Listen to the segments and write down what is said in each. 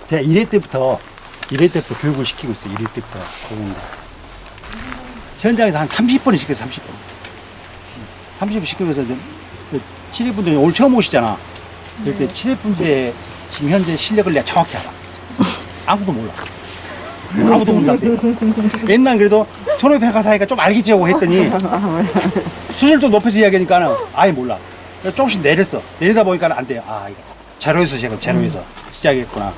제가 1회 때부터 교육을 시키고 있어요. 1회 때부터. 현장에서 한 30번을 시켜요, 30번. 30번 시키면서, 7회 분들이 오늘 처음 오시잖아. 그럴 때 7회 분들의 지금 현재 실력을 내가 정확히 알아. 아무도 몰라. 아무도 몰랐대. 옛날 그래도 손해평가 사이가 좀 알겠지 하고 했더니 수준을 좀 높여서 이야기하니까는 아예 몰라. 그래서 조금씩 내렸어. 내리다 보니까 안 돼요. 아, 이거 제로에서 시작했구나.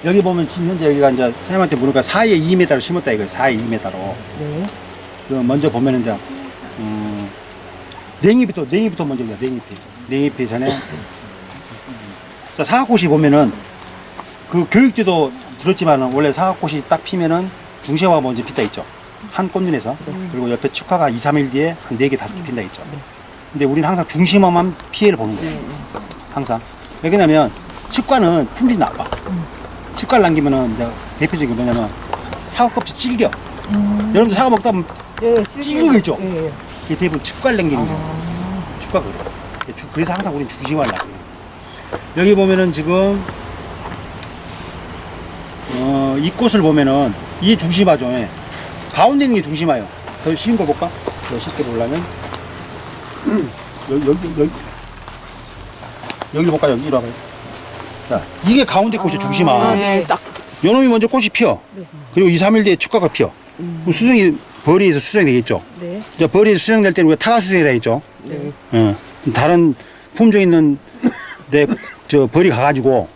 여기 보면 지금 현재 여기가 이제 사장님한테 물으니까 4에 2m로 심었다 이거예요. 4에 2m로. 네. 먼저 보면은 이제 냉이부터 먼저 보자. 냉잎이 전에 자, 사각꽃이 보면은 그 교육 때도 들었지만은 원래 사각꽃이 딱 피면은 중시화가 먼저 핀다 있죠. 한 꽃눈에서. 그리고 옆에 축화가 2, 3일 뒤에 한 4개, 5개 핀다 있죠. 근데 우리는 항상 중심화만 피해를 보는 거예요. 항상. 왜 그러냐면 측과는 품질이 나빠. 측과를 남기면은 이제 대표적인 게 뭐냐면 사과 껍질 질겨. 여러분들 사과 먹다 보면 질기고 있죠. 이게 대부분 측과를 남기는 거예요. 측과 그래. 그래서 항상 우리는 중심화를 남겨요. 여기 보면은 지금 이 꽃을 보면은 이게 중심화죠. 예. 가운데 있는 게 중심화예요. 더 쉬운 거 볼까? 더 쉽게 보려면 여기 볼까? 여기 이리 와봐요. 자, 이게 가운데 꽃이 중심화. 네, 딱. 요놈이 먼저 꽃이 피어. 그리고 2, 3일 뒤에 축과가 피어. 그럼 수정이 벌이에서 수정이 되겠죠. 네. 이제 벌이에서 수정될 때는 우리가 타가 수정이라 했죠. 네. 다른 품종 있는 데 저 벌이 가가지고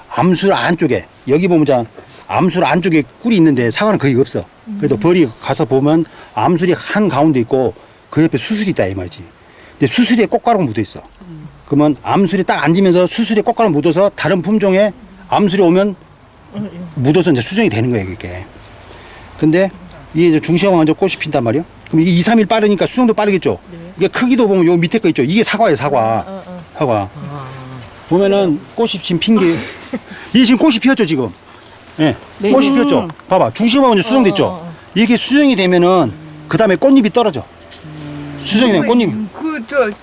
암술 안쪽에 여기 보면 자 암술 안쪽에 꿀이 있는데 사과는 거의 없어. 그래도 벌이 가서 보면 암술이 한 가운데 있고 그 옆에 수술이 있다 이 말이지. 근데 수술에 꽃가루가 묻어 있어. 그러면 암술이 딱 앉으면서 수술에 꽃가루 묻어서 다른 품종에 암술이 오면 묻어서 이제 수정이 되는 거예요, 그게. 근데 이게 이제 중시화가 먼저 꽃이 핀단 말이에요. 그럼 이게 2, 3일 빠르니까 수정도 빠르겠죠. 이게 크기도 보면 요 밑에 거 있죠. 이게 사과예요, 사과. 사과. 보면은 꽃이 지금 핀 게, 이게 지금 꽃이 피었죠, 지금. 예. 네. 꽃이 피었죠. 봐봐. 중시화가 먼저 수정됐죠. 이렇게 수정이 되면은 그 다음에 꽃잎이 떨어져. 수정이 되면 꽃잎이.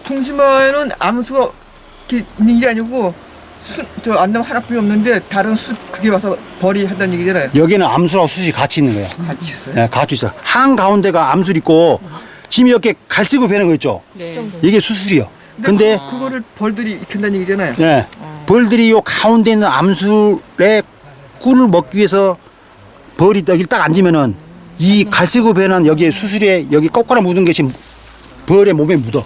중심화에는 암수가 이렇게 있는 게 아니고 안나무 하나뿐이 없는데 다른 숲 그게 와서 벌이 한다는 얘기잖아요. 여기는 암술하고 수술이 같이 있는 거예요. 같이 있어요. 네, 같이 있어. 한 가운데가 암술 있고, 지금 이렇게 갈색으로 변한 거 있죠. 네. 이게 수술이요. 근데, 그거를 벌들이 익힌다는 얘기잖아요. 네, 벌들이 요 가운데 있는 암술에 꿀을 먹기 위해서 벌이 여기 딱 앉으면은 이 갈색으로 변한 여기에 수술에 여기 꽃가루 묻은 것이 벌의 몸에 묻어.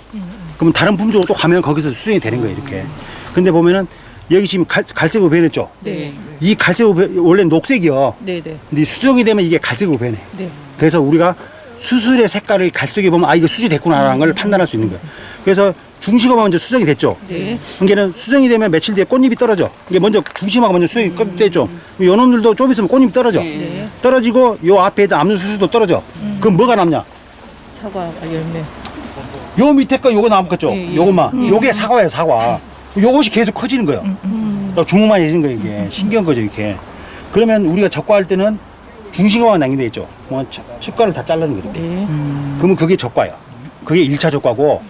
그러면 다른 품종으로 또 가면 거기서 수정이 되는 거예요, 이렇게. 근데 보면은 여기 지금 갈색으로 변했죠. 네. 이 갈색으로 원래 녹색이요. 네, 네. 근데 수정이 되면 이게 갈색으로 변해. 네. 그래서 우리가 수술의 색깔을 갈색에 보면 아 이거 수술이 됐구나라는 걸 판단할 수 있는 거예요. 그래서 중심화가 먼저 수정이 됐죠. 네. 그러니까는 수정이 되면 며칠 뒤에 꽃잎이 떨어져. 이게 먼저 중심화가 먼저 수정이 됐죠. 요 놈들도 좀 있으면 꽃잎이 떨어져. 네. 떨어지고 요 앞에 있던 암수 수술도 떨어져. 그럼 뭐가 남냐? 사과 열매. 요 밑에 거 요거 남겠죠. 요것만. 요게 사과예요, 사과. 요것이 계속 커지는 거예요. 중후만해지는 거예요, 이게. 신기한 거죠, 이렇게. 그러면 우리가 적과할 때는 중심화만 남긴데 있죠. 뭐 축과를 다 자르는 거예요, 이렇게. 네. 그러면 그게 적과예요. 그게 1차 적과고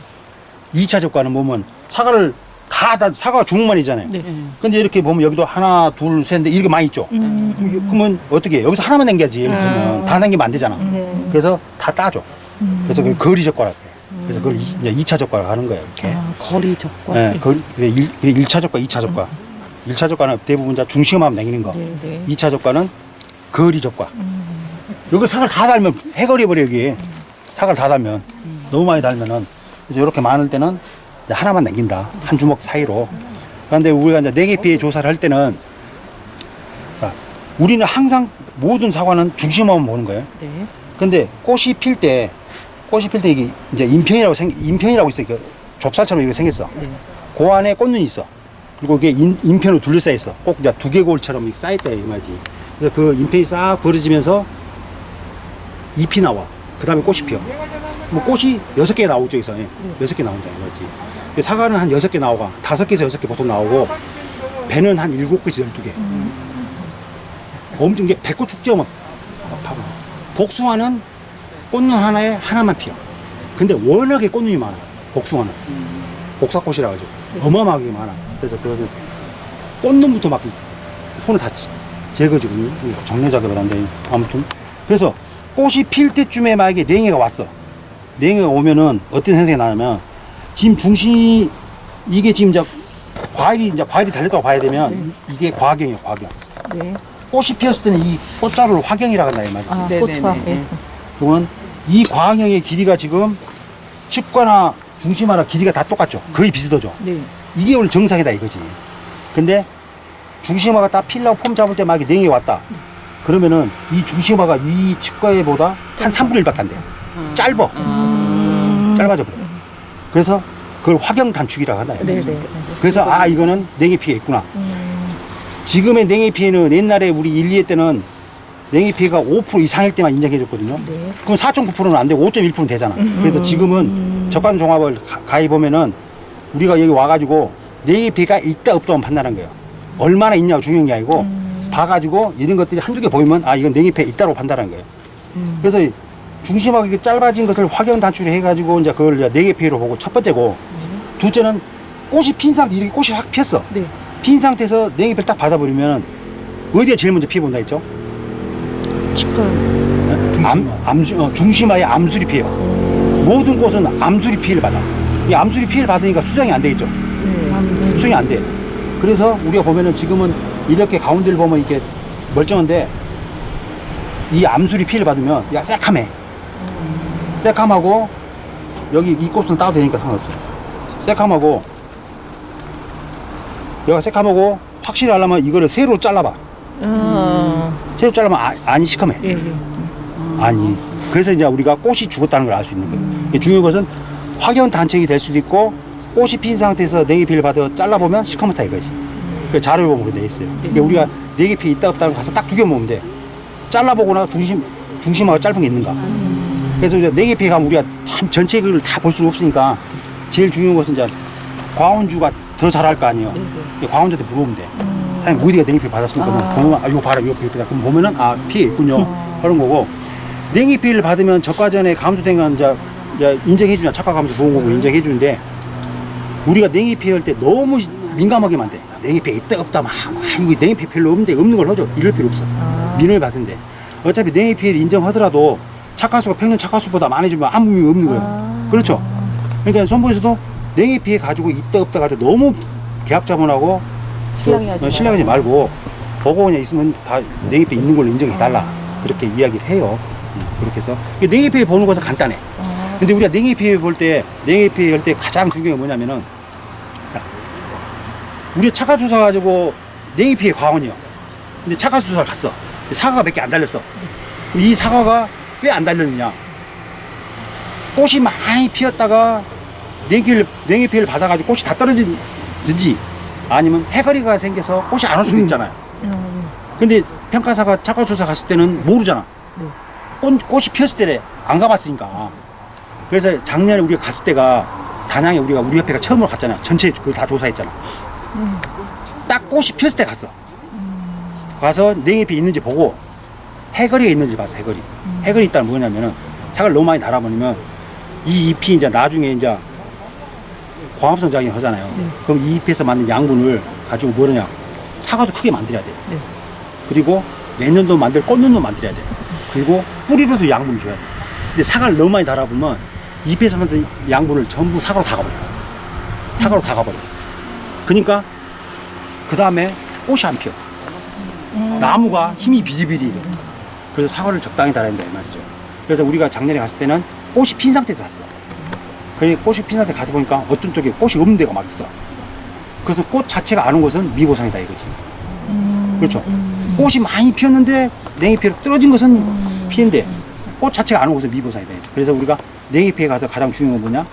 2차 적과는 보면 사과를 다 사과가 중후만이잖아요. 네. 근데 이렇게 보면 여기도 하나, 둘, 셋, 넷 이렇게 많이 있죠. 그러면 어떻게 해? 여기서 하나만 남겨야지. 예를 들면 다 남기면 안 되잖아. 그래서 다 따줘. 그래서 그 거리 적과라고 해요. 그래서 그걸 이제 2차 적과를 하는 거예요. 이렇게. 거리 적과. 네, 그래 1차 적과, 2차 적과. 1차 적과는 대부분 다 중심화만 남기는 거. 네, 네. 2차 적과는 거리 적과. 여기 사과를 다 달면 해거리버려, 여기. 사과를 다 달면. 너무 많이 달면은. 그래서 이렇게 많을 때는 이제 하나만 남긴다. 한 주먹 사이로. 그런데 우리가 이제 냉해피해 조사를 할 때는 자, 우리는 항상 모든 사과는 중심화만 보는 거예요. 네. 근데 꽃이 필 때 이게 이제 인편이라고 있어. 이게 좁쌀처럼 이렇게 생겼어. 네. 그 안에 꽃눈이 있어. 그리고 그게 인편으로 둘러싸여 있어. 꼭 이제 두개골처럼 이렇게 쌓였다 이 말이지. 그래서 그 인편이 싹 벌어지면서 잎이 나와. 그 다음에 꽃이 피어. 뭐 꽃이 6개 나오죠, 여기서. 6개 나온다 이 말이지. 사과는 한 6개 나오고 5개에서 6개 보통 나오고 배는 한 7개에서 12개. 엄청 게 백꽃 축제만 봐봐. 복숭아는 꽃눈 하나에 하나만 피어. 근데 워낙에 꽃눈이 많아. 복숭아는. 복사꽃이라 가지고. 어마어마하게 많아. 그래서 그것은 꽃눈부터 막 손을 다 제거지거든요. 정례 작업을 하는데 아무튼 그래서 꽃이 필 때쯤에 만약에 냉해가 왔어. 냉해가 오면은 어떤 현상이 나냐면 지금 중심 이게 지금 이제 과일이 달렸다고 봐야 되면 이게 과경이에요, 과경. 네. 꽃이 피었을 때는 이 꽃자루를 화경이라고 한다 이 말이지. 아, 네네네. 꽃화. 예. 그러면 이 과경의 길이가 지금 측과나 중심하나 길이가 다 똑같죠. 거의 비슷하죠. 네. 이게 원래 정상이다 이거지. 근데 중심화가 딱 필라고 폼 잡을 때 막 냉이 왔다. 그러면은 이 중심화가 이 측과에보다 한 3분의 1밖에 안 돼. 짧아. 짧아져 버려. 그래서 그걸 화경 단축이라고 한다. 네, 네. 그래서 아 이거는 냉해 피해 있구나. 지금의 냉해 피해는 옛날에 우리 1, 2회 때는 냉해 피해가 5% 이상일 때만 인정해 줬거든요. 네. 그럼 4.9%는 안 되고 5.1%는 되잖아. 그래서 지금은 적관 종합을 가입하면은 우리가 여기 와가지고 냉해 피해가 있다 없다 판단한 거예요. 얼마나 있냐고 중요한 게 아니고 봐가지고 이런 것들이 한두 개 보이면 아 이건 냉해 피해 있다고 판단한 거예요. 그래서 중심하게 이렇게 짧아진 것을 확연 단축을 해가지고 이제 그걸 이제 냉해 피해로 보고 첫 번째고 둘째는 꽃이 핀 상태 이렇게 꽃이 확 피었어. 네. 핀 상태에서 냉해 피해를 딱 받아버리면 어디가 제일 먼저 피해 본다 했죠? 치과. 중심하에 암수리 피해요. 모든 꽃은 암수리 피해를 받아. 이 암수리 피해를 받으니까 수정이 안 되겠죠. 네. 수정이 안 돼. 그래서 우리가 보면은 지금은 이렇게 가운데를 보면 이렇게 멀쩡한데 이 암수리 피해를 받으면 야 새카매. 새카하고 여기 이 꽃은 따도 되니까 상관없어. 새카하고 여기가 새카하고 확실히 하려면 이거를 세로 잘라봐. 세로 자르면 아니 시커매. 예, 예. 아니. 그래서 이제 우리가 꽃이 죽었다는 걸 알 수 있는 거예요. 이게 중요한 것은 확연 단책이 될 수도 있고 꽃이 핀 상태에서 냉해피를 받아 잘라보면 시커멓다 이거지. 그 자료를 보면 그렇게 돼 있어요. 그러니까 우리가 냉해피 있다 없다 가서 딱 두 개 보면 돼. 잘라보거나 중심하고 짧은 게 있는가. 그래서 이제 냉해피 가면 우리가 참 전체 그걸 다 볼 수는 없으니까 제일 중요한 것은 이제 광원주가 더 잘할 거 아니에요. 광원주한테 물어보면 돼. 사장님 어디가 냉해피 받았습니까? 그러면 보면 아 이거 봐라 이거 피해다. 그럼 보면은 아 피해 있군요. 그런 거고 냉해피를 받으면 적과전에 감수된 건 이제 인정해주냐 착각하면서 보험공부 인정해주는데 우리가 냉해피 할 때 너무 민감하게만 돼. 냉해피 있다 없다 막 이거 냉해피 별로 없는데 없는 걸 하죠. 이럴 필요 없어. 민원을 봤는데 어차피 냉해피를 인정하더라도 착화수가 평균 착화수보다 많아지면 아무 의미 없는 거예요. 그렇죠. 그러니까 선보에서도 냉해피해 가지고 있다 없다 가지고 너무 계약 자본하고 신뢰하지 말고 보고 그냥 있으면 다 냉해피 있는 걸로 인정해달라 그렇게 이야기를 해요. 그렇게 해서 냉해피해 보는 것은 간단해. 근데 우리가 냉해피해 볼 때 냉해피해 할 때 가장 중요한 게 뭐냐면은 우리가 착화 주사 가지고 냉해피해 과원이요. 근데 착화 주사를 갔어. 사과가 몇 개 안 달렸어. 이 사과가 왜 안 달렸느냐? 꽃이 많이 피었다가 냉해피해를 받아가지고 꽃이 다 떨어지든지 아니면 해거리가 생겨서 꽃이 안 올 수도 있잖아요. 근데 평가사가 착화 주사 갔을 때는 모르잖아. 꽃이 피었을 때래 안 가봤으니까. 그래서 작년에 우리가 갔을 때가 단양에 우리 협회가 처음으로 갔잖아. 전체 그걸 다 조사했잖아. 딱 꽃이 피었을 때 갔어. 가서 냉해피 있는지 보고 해거리가 있는지 봤어. 해거리 있다는 뭐냐면은 사과를 너무 많이 달아버리면 이 잎이 이제 나중에 이제 광합성 작용을 하잖아요. 그럼 이 잎에서 만든 양분을 가지고 뭐냐 사과도 크게 만들어야 돼. 그리고 내년도 만들 꽃눈도 만들어야 돼. 그리고 뿌리로도 양분을 줘야 돼. 근데 사과를 너무 많이 달아보면 잎에서 만든 양분을 전부 사과로 다 가버려. 그러니까 그 다음에 꽃이 안 피어. 나무가 힘이 비리비리해. 그래서 사과를 적당히 달아야 된다 이 말이죠. 그래서 우리가 작년에 갔을 때는 꽃이 핀 상태에서 샀어. 그러니까 꽃이 핀 상태에 가서 보니까 어떤 쪽에 꽃이 없는 데가 막 있어. 그래서 꽃 자체가 안 온 것은 미보상이다 이거지. 그렇죠. 꽃이 많이 피었는데 냉해피해로 떨어진 것은 피해인데 꽃 자체가 안 온 것은 미보상이다. 그래서 우리가 냉해피해 가서 가장 중요한 건 뭐냐?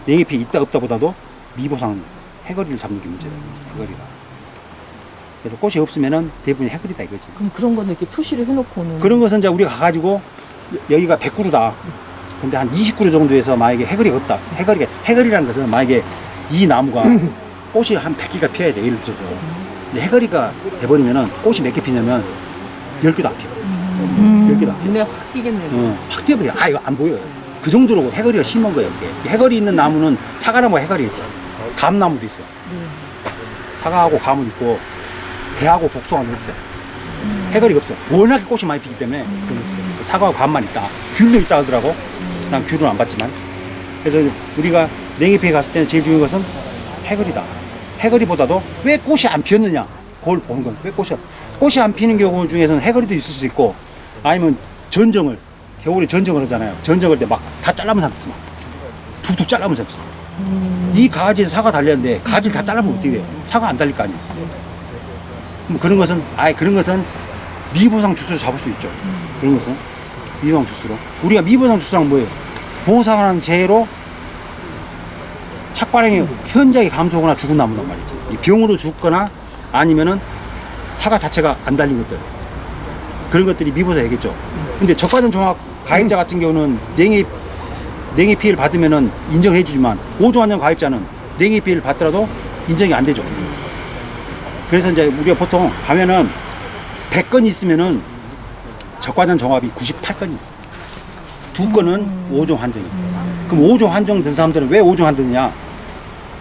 냉해피해 있다 없다 보다도 미보상 해거리를 잡는 게 문제다. 해거리가. 그래서 꽃이 없으면은 대부분 해거리다 이거지. 그럼 그런 거는 이렇게 표시를 해놓고는. 그런 것은 이제 우리가 가가지고 여기가 100그루다. 근데 한 20그루 정도에서 만약에 해거리가 없다. 해거리라는 것은 만약에 이 나무가 꽃이 한 100개가 피어야 돼. 예를 들어서. 근데 해거리가 돼버리면은 꽃이 몇 개 피냐면 10개도 안 피어. 10개도 안 피어. 눈에 확 띄겠네요. 확 띄어버려. 아, 이거 안 보여요. 그 정도로 해거리가 심한 거예요. 이게. 해거리 있는 나무는 사과나무가 해거리 있어. 감나무도 있어. 사과하고 감은 있고 배하고 복숭아는 없어요. 해거리가 없어. 워낙에 꽃이 많이 피기 때문에 그건 없어요. 그래서 사과하고 감만 있다. 귤도 있다 하더라고. 난 귤은 안 봤지만. 그래서 우리가 냉이피에 갔을 때는 제일 중요한 것은 해거리다. 해거리보다도 왜 꽃이 안 피었느냐 그걸 보는 거예요. 왜 꽃이 안 피는 경우 중에서는 해거리도 있을 수 있고 아니면 전정을 겨울에 전정을 하잖아요. 전정할 때 막 다 잘라면 삼겠어. 막 툭툭 잘라면 삼겠어. 이 가지에서 사과 달렸는데 가지를 다 잘라면 어떻게 돼요? 사과 안 달릴 거 아니에요. 뭐 그런 것은 그런 것은 미보상 주스로 잡을 수 있죠. 그런 것은 미보상 주스로. 우리가 미보상 주스랑 뭐예요? 보상하는 재로 착발행이 현저하게 감소하거나 죽은 나무란 말이죠. 이 병으로 죽거나 아니면은 사과 자체가 안 달린 것들. 그런 것들이 미보사 얘기죠. 근데 적과전 종합 가입자 같은 경우는 냉해 피해를 받으면은 인정해 주지만 5종 한정 가입자는 냉해 피해를 받더라도 인정이 안 되죠. 그래서 이제 우리가 보통 가면은 100건이 있으면은 적과전 종합이 98건이에요. 2건은 5종 한정이에요. 그럼 5종 한정 된 사람들은 왜 5종 한정이냐?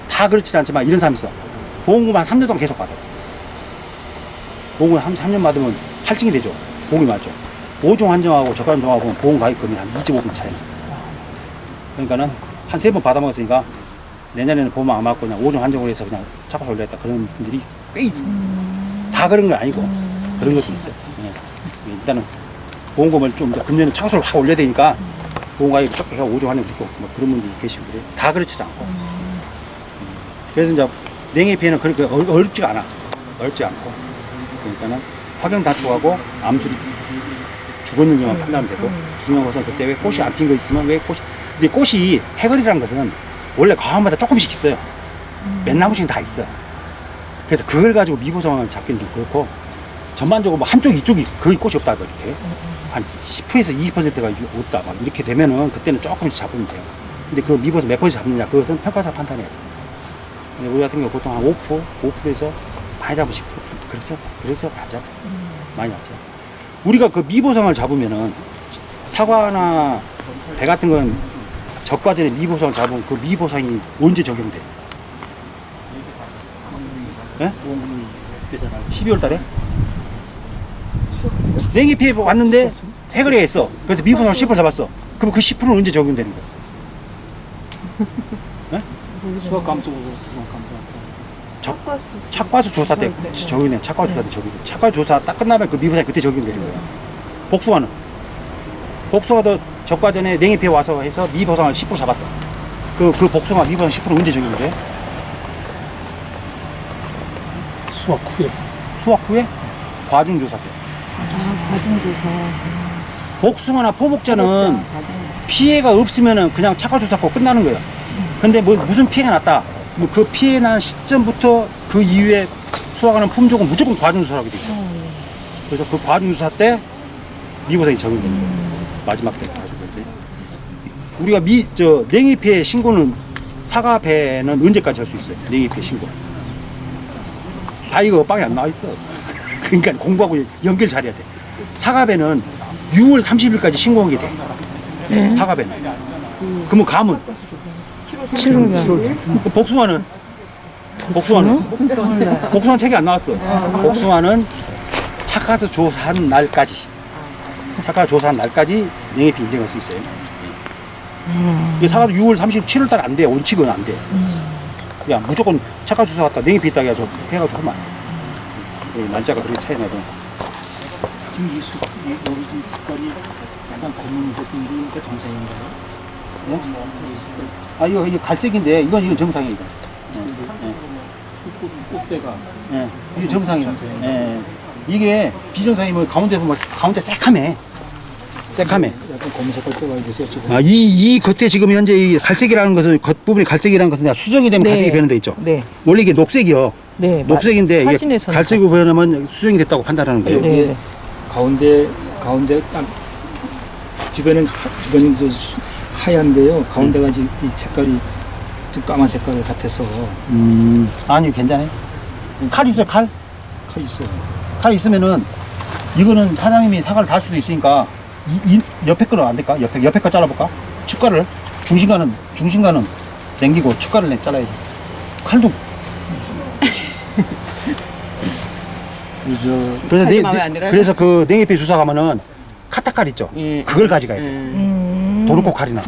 다 그렇지 않지만 이런 사람이 있어. 보험금 한 3년 동안 계속 받아. 보험금 한 3년 받으면 할증이 되죠. 보험이 맞죠. 5종 한정하고 적과전 종합은 보험 가입금이 한 2.5분 차이. 그러니까는 한 3번 받아먹었으니까 내년에는 보험 안 받고 그냥 5종 한정으로 해서 그냥 착각 올렸다. 그런 분들이 꽤 있어. 다 그런 건 아니고 그런 것도 있어요. 예. 일단은 보험금을 좀 이제 금년에 차수를 확 올려야 되니까 보험가입 쭉 해서 5종 한정 있고 뭐 그런 분들이 계시고 그래요. 다 그렇지 않고. 그래서 이제 냉해 피해는 그렇게 어렵지가 않아. 어렵지 않고. 그러니까는 확연 단축하고 암술이 죽었는지만 판단하면 되고 중요한 것은 그때 왜 꽃이 안 핀 거 있으면 왜 꽃이 근데 꽃이 해거리라는 것은 원래 과원마다 조금씩 있어요. 몇 나무씩은 다 있어요. 그래서 그걸 가지고 미보성을 잡기는 좀 그렇고 전반적으로 뭐 한쪽 이쪽이 거의 꽃이 없다 이렇게 한 10%에서 20%가 없다 막 이렇게 되면은 그때는 조금씩 잡으면 돼요. 근데 그 미보성 몇 퍼센트 잡느냐 그것은 평가사 판단해야 돼요. 근데 우리 같은 경우 보통 한 5%에서 많이 잡으면 10% 그렇죠 안 잡아 많이 안 잡아. 우리가 그 미보성을 잡으면은 사과나 배 같은 건 적과전에 미보성을 잡으면 그 미보성이 언제 적용돼? 예? 12월 달에? 냉해 피해 왔는데 해거리가 있어. 그래서 미보성을 10% 잡았어. 그럼 그 10%는 언제 적용되는 거야? 예? 수학 감독으로 수학 감독. 착과수 조사 때 적용돼. 착과수 조사 때 적용돼. 착과수 조사 딱 끝나면 그 미보성이 그때 적용되는 거야. 복숭아는? 복숭아도 적과전에 냉해 피해 와서 해서 미보성을 10% 잡았어. 그 복숭아 미보성 10% 언제 적용돼? 수학 후에. 수확 후에? 과중조사 때. 과중조사. 복숭아나 포복자는 피해가 없으면은 그냥 착과조사고 끝나는 거예요. 근데 뭐 무슨 피해가 났다. 그럼 그 피해 난 시점부터 그 이후에 수확하는 품종은 무조건 과중조사를 하게 돼 있어. 그래서 그 과중조사 때 미보성이 적용되는 거예요. 마지막 때 가지고 이제 우리가 냉해 피해 신고는 사과 배는 언제까지 할 수 있어요? 냉해 피해 신고. 다 이거 빵이 안 나와 있어. 그러니까 공부하고 연결 잘해야 돼. 사과배는 6월 30일까지 신고한 게 돼. 사과배는. 그러면 감은? 7월. 복숭아는? 복숭아는 책이 안 나왔어. 복숭아는 착가서 조사한 날까지. 착가서 조사한 날까지 냉해피 인정할 수 있어요. 이 사과도 6월 37일 달 안 돼. 원칙은 안 돼. 야, 무조건 착가 조사 갔다 냉해피 있다가 좀 해가지고 하면 안 돼. 날짜가 그렇게 차이 나도. 지금 이 오리진 색깔이 약간 검은색인데 정상인가요? 네? 이거 갈색인데 이건 정상이에요. 꽃대가. 예, 이게 정상이에요. 예. 이게 비정상이면 가운데 보면 가운데 새카매. 새카매. 약간 검은 색깔 때가 있어요 지금. 이 겉에 지금 현재 이 갈색이라는 것은 겉부분이 갈색이라는 것은 수정이 되면 네. 갈색이 변화돼 있죠. 네. 원래 이게 녹색이요. 네. 녹색인데 이게 사진에서는 갈색으로 변하면 수정이 됐다고 판단하는 거예요. 네. 네. 가운데 딱 주변은 하얀데요. 가운데가 이제 이 색깔이 좀 까만 색깔 같아서 아니 괜찮아요. 칼 있어요, 칼? 칼 있어요. 칼 있으면은 이거는 사장님이 사과를 달 수도 있으니까 이 옆에 거는 안 될까? 옆에 거 잘라볼까? 축가를 중심가는 당기고 축가를 잘라야지. 칼도. 그래서 칼도 마음에 안 들어요? 그래서 그 냉이잎에 주사 가면은 카타칼 있죠. 예. 그걸 가져가야 돼. 도르코 칼이나.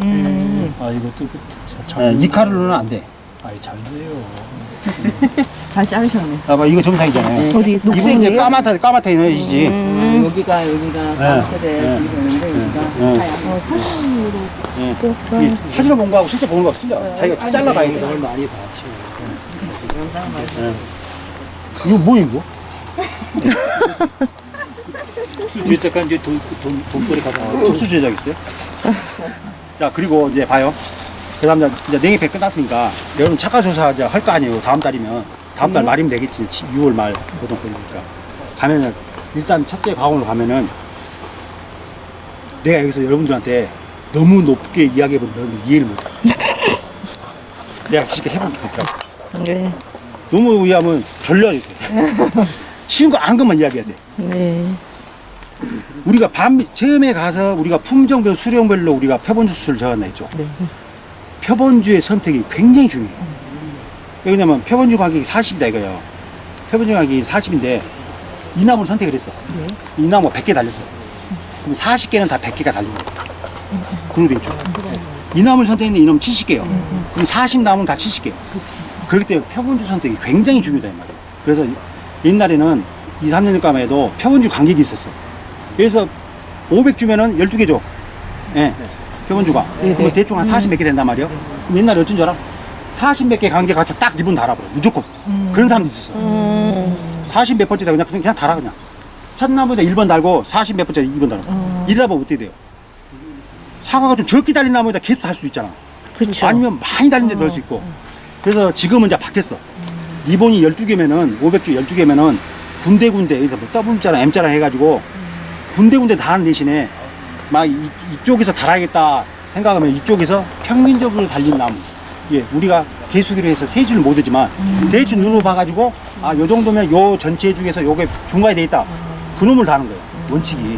아 이것도 이 칼로는 안 돼. 아이 잘 돼요. 잘 자르셨네. 봐봐 이거 정상이잖아요. 어디 이분은 이제 녹색이에요? 까맣다 이지지. 여기가 네. 상태대 이거는데 여기가 하얀. 이 사진을 본 거하고 실제 보는 거하고 틀려. 자기가 잘라봐야 돼. 영상을 많이 봤죠. 이거 뭐야 이거? 뒤에 잠깐 이제 돈벌이 가다. 특수 제작 있어요? 자 그리고 이제 봐요. 그다음 이제 냉이배 끝났으니까 여러분 착화 조사 이제 할 거 아니에요. 다음 달이면 다음 달 말이면 되겠지. 6월 말 보통 그러니까 가면은 일단 첫째 과원으로 가면은 내가 여기서 여러분들한테 너무 높게 이야기해보면 여러분 이해를 못해. 내가 쉽게 해볼게. 네. 너무 이해하면 졸려 이렇게. 쉬운 거 안 것만 이야기해야 돼. 네. 우리가 처음에 가서 우리가 품종별 수령별로 우리가 표본주수를 적었나 했죠. 네. 표본주의 선택이 굉장히 중요해요. 왜냐면 표본주 가격이 40이다 이거예요. 표본주 가격이 40인데 이 나무를 선택을 했어. 이 나무가 100개 달렸어. 그럼 40개는 다 100개가 달린 거예요. 그룹이 있죠. 이 나무를 선택했는데 이 나무 70개요. 그럼 40나무는 다 70개요. 그렇기 때문에 표본주 선택이 굉장히 중요하다 이 말이에요. 그래서 옛날에는 2, 3년 전까만 해도 표본주 간격이 있었어. 그래서 500주면은 12개 줘. 예. 표본주가. 그럼 대충 한 40 몇 개 된단 말이에요. 그럼 옛날에 어쩐 줄 알아? 40 몇 개 간격 가서 딱 리본 달아버려. 무조건. 그런 사람도 있었어. 40 몇 번째다 그냥 달아 그냥. 첫 나무에다 1번 달고 40 몇 번째 2번 달아. 이러다 보면 어떻게 돼요? 사과가 좀 적게 달린 나무에다 계속 달 수도 있잖아. 그렇죠. 아니면 많이 달린 데도 할 수 있고. 그래서 지금은 이제 바뀌었어. 리본이 12개면은 500주 12개면은 군데군데 여기서 뭐 W자랑 M자랑 해가지고 군데군데 다 하는 대신에 막 이쪽에서 달아야겠다 생각하면 이쪽에서 평균적으로 달린 나무. 예, 우리가 개수기로 해서 세지를 못하지만 대충 눈으로 봐가지고 아, 요 정도면 요 전체 중에서 요게 중간에 돼 있다. 그 놈을 다는 거예요. 원칙이.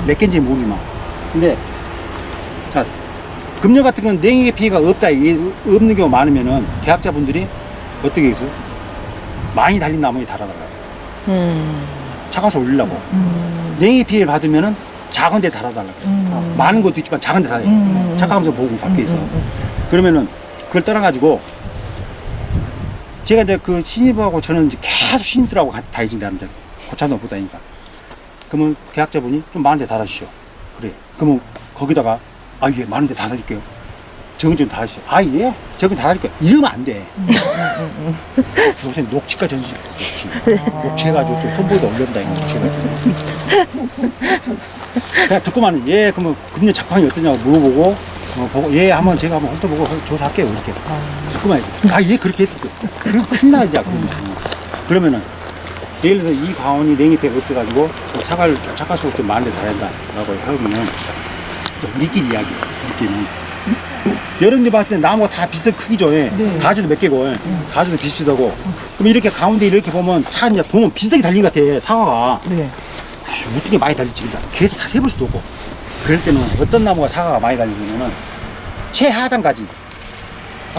몇 개인지 모르지만. 근데 자, 금년 같은 건 냉이의 피해가 없다. 이게 없는 경우가 많으면은 계약자분들이 어떻게 했어요? 많이 달린 나무에 달아달라요. 차가서 올리려고. 냉이 피해를 받으면은 작은 데 달아달라고. 많은 것도 있지만 작은 데 달아요. 착각하면서 보고 밖에 있어. 그러면은 그걸 떠나가지고 제가 이제 그 신입하고 저는 이제 계속 신입들하고 같이 다니신다는데 고참도 못 다니니까. 그러면 계약자분이 좀 많은 데 달아주시오. 그래. 그러면 거기다가 아, 예, 많은 데 달아드릴게요. 적은 좀 달아주시오. 아, 예, 적은 달아드릴게요. 이러면 안 돼. 요새 녹취가 전시, 녹취해가지고 좀 손보이도 올려온다, 이거 녹취해가지고. 그냥 듣고만, 예, 그러면 금년 작황이 어떠냐고 물어보고, 보고, 예, 한번 제가 한번 훑어보고 조사할게요, 이렇게. 듣고만 해야지. 아, 예, 그렇게 했을 때. 그럼 큰일 나지, 그러면은, 예를 들어서 이 과원이 냉이패가 없어가지고, 착가수를 좀 많은 데 달아야 된다라고 하면은, 우리끼리 이야기, 우리끼리는. 여러분들 봤을 때 나무가 다 비슷한 크기죠. 예. 가지도 몇 개고, 예. 가지도 비슷하고. 그럼 이렇게 가운데 이렇게 보면 다 이제 보면 비슷하게 달린 것 같아, 사과가. 어떻게 많이 달릴지 계속 다 세볼 수도 없고. 그럴 때는 어떤 나무가 사과가 많이 달리냐면은 최하단까지.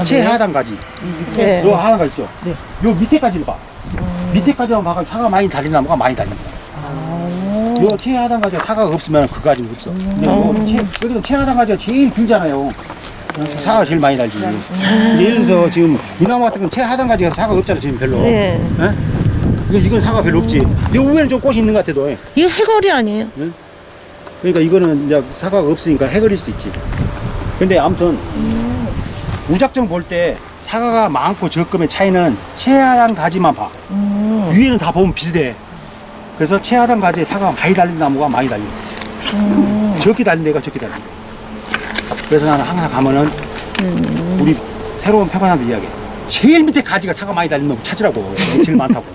최하단까지. 네. 요 하단까지 있죠. 요 밑에까지를 봐. 밑에까지만 봐가지고 사과가 많이 달린 나무가 많이 달립니다. 요 최하단까지 사과가 없으면 그까지는 없어. 근데 그래도 최하단까지가 제일 길잖아요. 사과가 제일 많이 달지. 예를 들어서 지금 이 나무 같은 건 최하단까지가 사과가 없잖아, 지금 별로. 네. 예? 이건 사과가 별로 없지. 요 위에는 좀 꽃이 있는 것 같아도. 이거 해거리 아니에요? 그러니까 이거는 이제 사과가 없으니까 해거릴 수 있지. 근데 아무튼 무작정 볼 때 사과가 많고 적금의 차이는 최하단 가지만 봐. 위에는 다 보면 비슷해. 그래서 최하단 가지에 사과가 많이 달린 나무가 많이 달려. 적게 달린 데가 적게 달린 데. 그래서 나는 항상 가면은 우리 새로운 평가사한테 이야기해. 제일 밑에 가지가 사과 많이 달린 놈 찾으라고. 제일 많다고.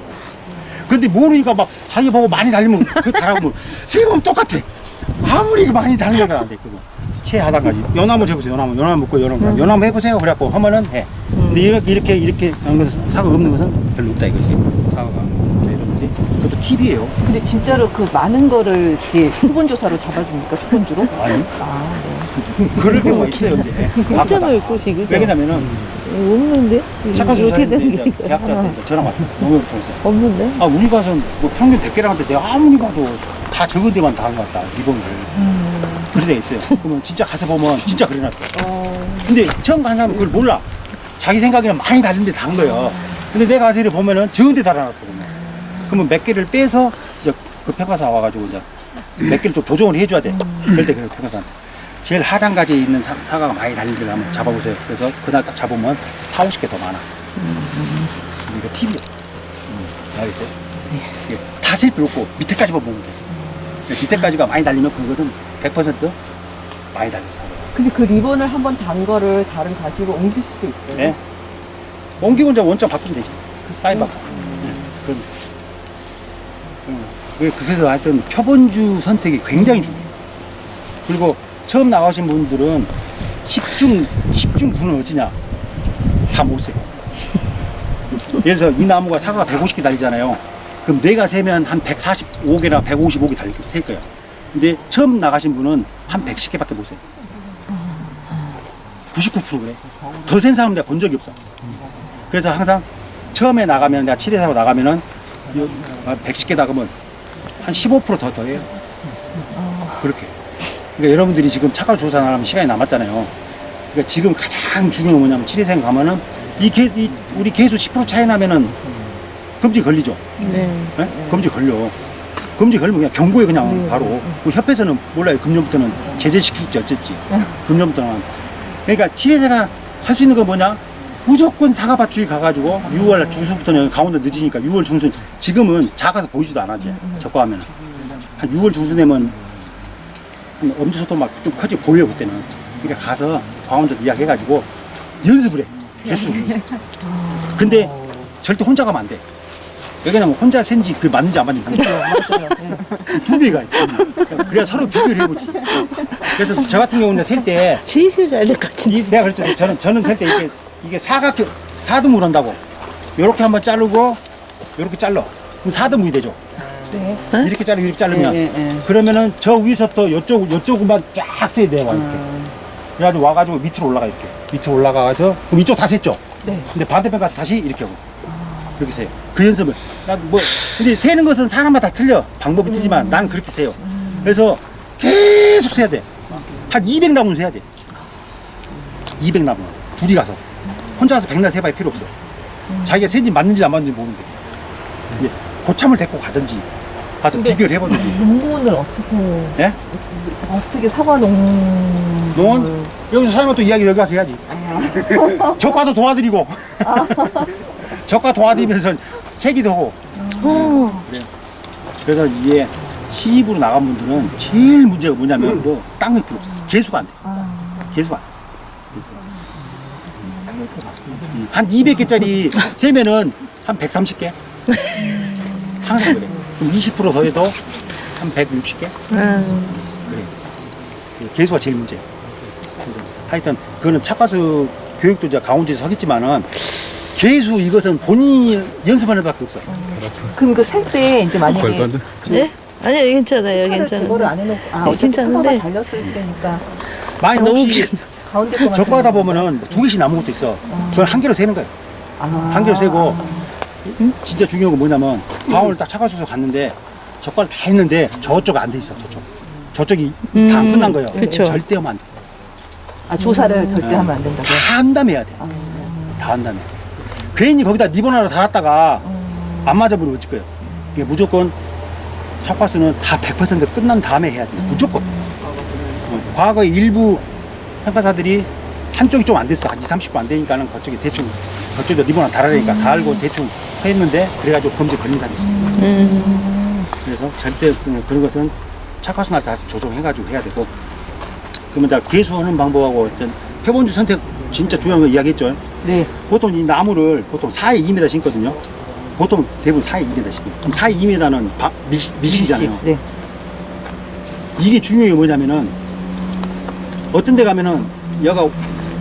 근데 모르니까 막 자기 보고 많이 달리면 그거 달라고 세 번 똑같아. 아무리 많이 달리는 건 안 돼. 그거. 최하단까지. 연나무 해보세요. 연나무 먹고 연나무 해보세요. 그래갖고 하면은 해. 근데 이렇게 하는 것은 사과 없는 것은 별로 없다 이거지. 사과가. 그것도 팁이에요. 근데 진짜로 그 많은 거를 이렇게 수본조사로 잡아줍니까? 수본주로? 아니. 아, 네. 그럴 경우가 있어요, 이제. 있잖아요, 꽃이, 그죠? 왜 그러냐면은, 없는데? 착한 이거 어떻게 소사인데, 되는 이제 게 대학자한테 전화 왔어요. 농협을 통해서. 없는데? 아, 우리 가서 뭐 평균 100개라는데 내가 아무리 봐도 다 적은 데만 다 한 것 같다, 리본을. 그런 데 있어요. 그러면 진짜 가서 보면 진짜 그래놨어요. 근데 처음 간 사람은 그걸 몰라. 자기 생각에는 많이 다른 데 단 거예요. 근데 내가 가서 이렇게 보면은 적은 데 달아놨어. 그러면 몇 개를 빼서 이제 그 평가사 와가지고 이제 몇 개를 좀 조정을 해줘야 돼. 그럴 때 그래요, 평가사한테. 제일 하단가지에 있는 사과가 많이 달린 데를 한번 잡아보세요. 그래서 그날 딱 잡으면 4, 50개 더 많아. 이거 팁이야. 알겠어요? 예, 다 쓸 필요 없고 밑에까지만 보면 돼. 밑에까지가 많이 달리면 그거는 100% 많이 달렸어. 근데 그 리본을 한번 단 거를 다른 가지로 옮길 수도 있어요. 네. 옮기고 이제 원점 바꾸면 되지. 사인 바꿔. 그래서 하여튼 표본주 선택이 굉장히 중요해요. 그리고 처음 나가신 분들은 10중 9는 어찌냐? 다 못 세요. 예를 들어서 이 나무가 사과가 150개 달리잖아요. 그럼 내가 세면 한 145개나 155개 달릴 셀 거예요. 근데 처음 나가신 분은 한 110개밖에 못 세요. 99% 그래. 더 센 사람은 내가 본 적이 없어. 그래서 항상 처음에 나가면, 내가 7회사로 나가면은 110개 나가면 한 15% 더 더해요. 그렇게. 그러니까 여러분들이 지금 차가 조사 나가면 시간이 남았잖아요. 그러니까 지금 가장 중요한 건 뭐냐면 7회생 가면은 우리 개수 10% 차이 나면은 검지 걸리죠. 네. 네? 검지 걸려. 검지 걸리면 그냥 경고에 그냥 바로. 그 협회에서는 몰라요. 금년부터는 제재시킬지 어쨌지. 금년부터는. 그러니까 7회생가 할 수 있는 건 뭐냐? 무조건 사과밭 주위 가가지고 6월 중순부터는 강원도 늦으니까 6월 중순. 지금은 작아서 보이지도 않아지. 적과하면 한 6월 중순 되면 엄지소도 막 좀 커지고 보여요, 그때는. 그러니까 가서 강원도 이야기해가지고 연습을 해. 개수. 근데 절대 혼자 가면 안 돼. 왜냐면 혼자 센지 그 맞는지 안 맞는지 모르죠. 두 배가 있거든요. 그래야 서로 비교를 해보지. 그래서 저 같은 경우는 셀 때 제일 잘 될 것 같은데. 내가 그랬죠. 저는 셀 때 이게 사등분 한다고. 요렇게 한번 자르고 요렇게 잘라. 그럼 사등분이 되죠. 네. 이렇게 자르고 이렇게 자르면 네, 네, 네. 그러면은 저 위에서부터 요쪽만 쫙 세야 돼요. 이렇게. 그래가지고 와가지고 밑으로 올라가 이렇게. 밑으로 올라가서 그럼 이쪽 다 셌죠. 네. 근데 반대편 가서 다시 이렇게 하고 그렇게 세요. 그 연습을. 근데 세는 것은 사람마다 다 틀려. 방법이 틀리지만 난 그렇게 세요. 그래서 계속 세야 돼. 한 200나무는 세야 돼. 200나무. 둘이 가서. 혼자 가서 100나 세봐야 필요 없어. 자기가 센지 맞는지 안 맞는지 모르는데. 이제 고참을 데리고 가든지 가서 비교를 해보든지. 농부는 어떻게 예? 사과 농원? 여기서 사장님과 또 이야기 여기 가서 해야지. 저과도 도와드리고. 저과 도와드리면서 세기도 하고. 그래요. 그래서 이게 시집으로 나간 분들은 제일 문제가 뭐냐면 땅이 필요 없어. 개수가 안 돼. 개수가 안 돼. 한 200개짜리 세면은 한 130개? 항상 그래. 그럼 20% 더해도 한 160개? 그래. 개수가 제일 문제야. 그래서 하여튼 그거는 착과수 교육도 이제 강원도에서 하겠지만은 개수 이것은 본인이 연습하는 밖에 없어. 그럼 그 살 때 이제 만약에 네? 아니요, 괜찮아요, 괜찮아요. 그거를 안 해놓고 네, 괜찮은데. 달렸을 때니까 많이 너무 혹시 가운데 거만 적과하다 보면은 두 개씩 남은 것도 있어. 그건 한 개로 세는 거예요. 한 개로 세고 진짜 중요한 건 뭐냐면 강원을 딱 차가수소 갔는데 적과를 다 했는데 저쪽 안 돼 있어. 저쪽이 다 안 끝난 거예요. 그쵸. 절대 하면 안 돼. 조사를 절대 하면 안 된다고요? 다 한 다음에 해야 돼. 다 한 다음에. 괜히 거기다 리본 하나 달았다가 안 맞아버리면 어쩔 거예요. 이게 무조건 착과수는 다 100% 끝난 다음에 해야 돼. 무조건. 과거에 일부 평가사들이 한쪽이 좀 안 됐어. 한 20, 30분 안 되니까는 그쪽에 대충, 그쪽에 리본 하나 달아야되니까 달고 대충 했는데 그래가지고 검증 걸린 사람이 있어. 그래서 절대 그런 것은 착과수날 다 조정해가지고 해야 되고. 그러면 다 개수하는 방법하고 어떤 표본주 선택 진짜 중요한 거 이야기했죠. 네. 보통 이 나무를 보통 4에 2m 심거든요. 보통 대부분 4에 2m 심고. 그럼 4에 2m는 밀식이잖아요. 네. 이게 중요한 게 뭐냐면은 어떤 데 가면은 여가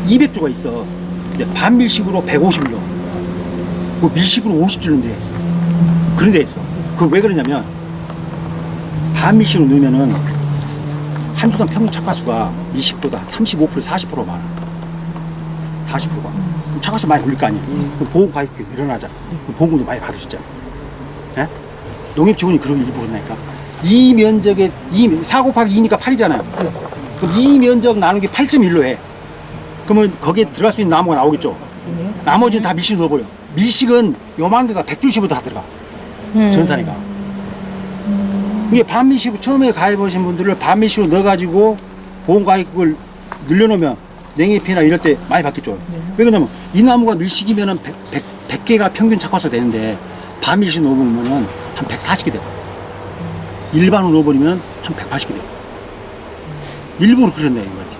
200주가 있어. 근데 반밀식으로 150주. 그 밀식으로 50주는 데 있어. 그런 데 있어. 그 왜 그러냐면 반밀식으로 넣으면은 한수단 평균 착화수가 20보다 35% 40% 많아. 40%가. 착화수 많이 올릴 거 아니에요. 그럼 보험 가입이 늘어나잖아. 그럼 보험금도 많이 받으셨잖아. 예? 농협지원이 그런 게 일부 그런다니까. 이 면적에 4 곱하기 2니까 8이잖아요. 그럼 이 면적 나누기 8.1로 해. 그러면 거기에 들어갈 수 있는 나무가 나오겠죠. 나머지는 다 밀식 넣어버려. 밀식은 요만 데다 100줄씩부터 다 들어가. 전산이가. 이게 반밀식 처음에 가입하신 분들을 반밀식으로 넣어가지고 보험 가입을 늘려놓으면 냉해피나 이럴 때 많이 받겠죠. 왜 그러냐면 이 나무가 밀식이면은 100개가 평균 착화수 되는데 반밀식 넣어보면은 한 140개 되고 일반으로 넣어버리면 한 180개 되고 일부러 그런다 이 말이지.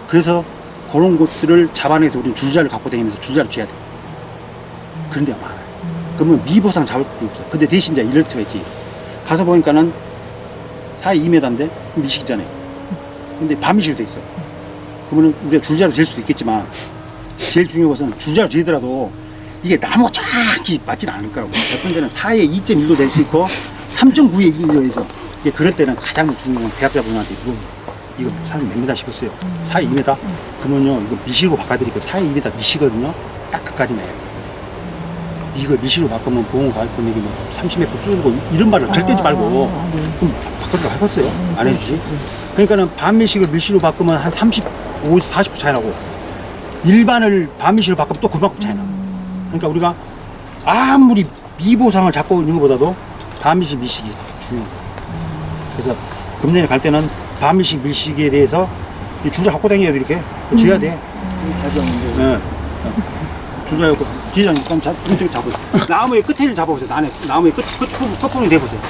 그래서 그런 곳들을 잡아내서 우리는 줄자를 갖고 다니면서 줄자를 쥐어야 돼. 그런 데가 많아요. 그러면 미보상 잡을 거 없어. 근데 대신 이제 이럴 수가 있지. 가서 보니까는 사이 2m인데 밀식이잖아요. 근데 반밀식으로 돼 있어. 그러면 우리가 줄자로 잴 수도 있겠지만 제일 중요한 것은 줄자로 재더라도 이게 나무가 정확히 맞지는 않을 거라고. 첫 번째는 4에 2.1도 될 수 있고 3.9에 1도 해서 이게 그럴 때는 가장 중요한 건 대학자분한테 이거 사실 몇 미터 싶었어요. 4에 2m? 그러면요 이거 미식으로 바꿔드릴게요. 4에 2m 미시거든요. 딱 그까지만 해요. 이걸 미시로 바꾸면 보험 가입 금액이 뭐 30몇% 줄고 이런 말을 절대 하지 말고 그럼 바꿔달라고 해봤어요. 안 해주지. 그러니까는 반미식을 밀시로 바꾸면 한 40% 차이 나고 일반을 반미식으로 바꾸면 또 그만큼 차이 나. 그러니까 우리가 아무리 미보상을 잡고 있는 것보다도 반미식 밀식이 중요해요. 그래서 금년에 갈 때는 반미식 밀식에 대해서 이 줄자 갖고 다녀야 돼. 이렇게 쥐어야 돼. 네. 줄자였고 기장님 그럼 이렇게 잡으세요. 나무의 끝을 잡아보세요. 나무의 끝부분이 대보세요.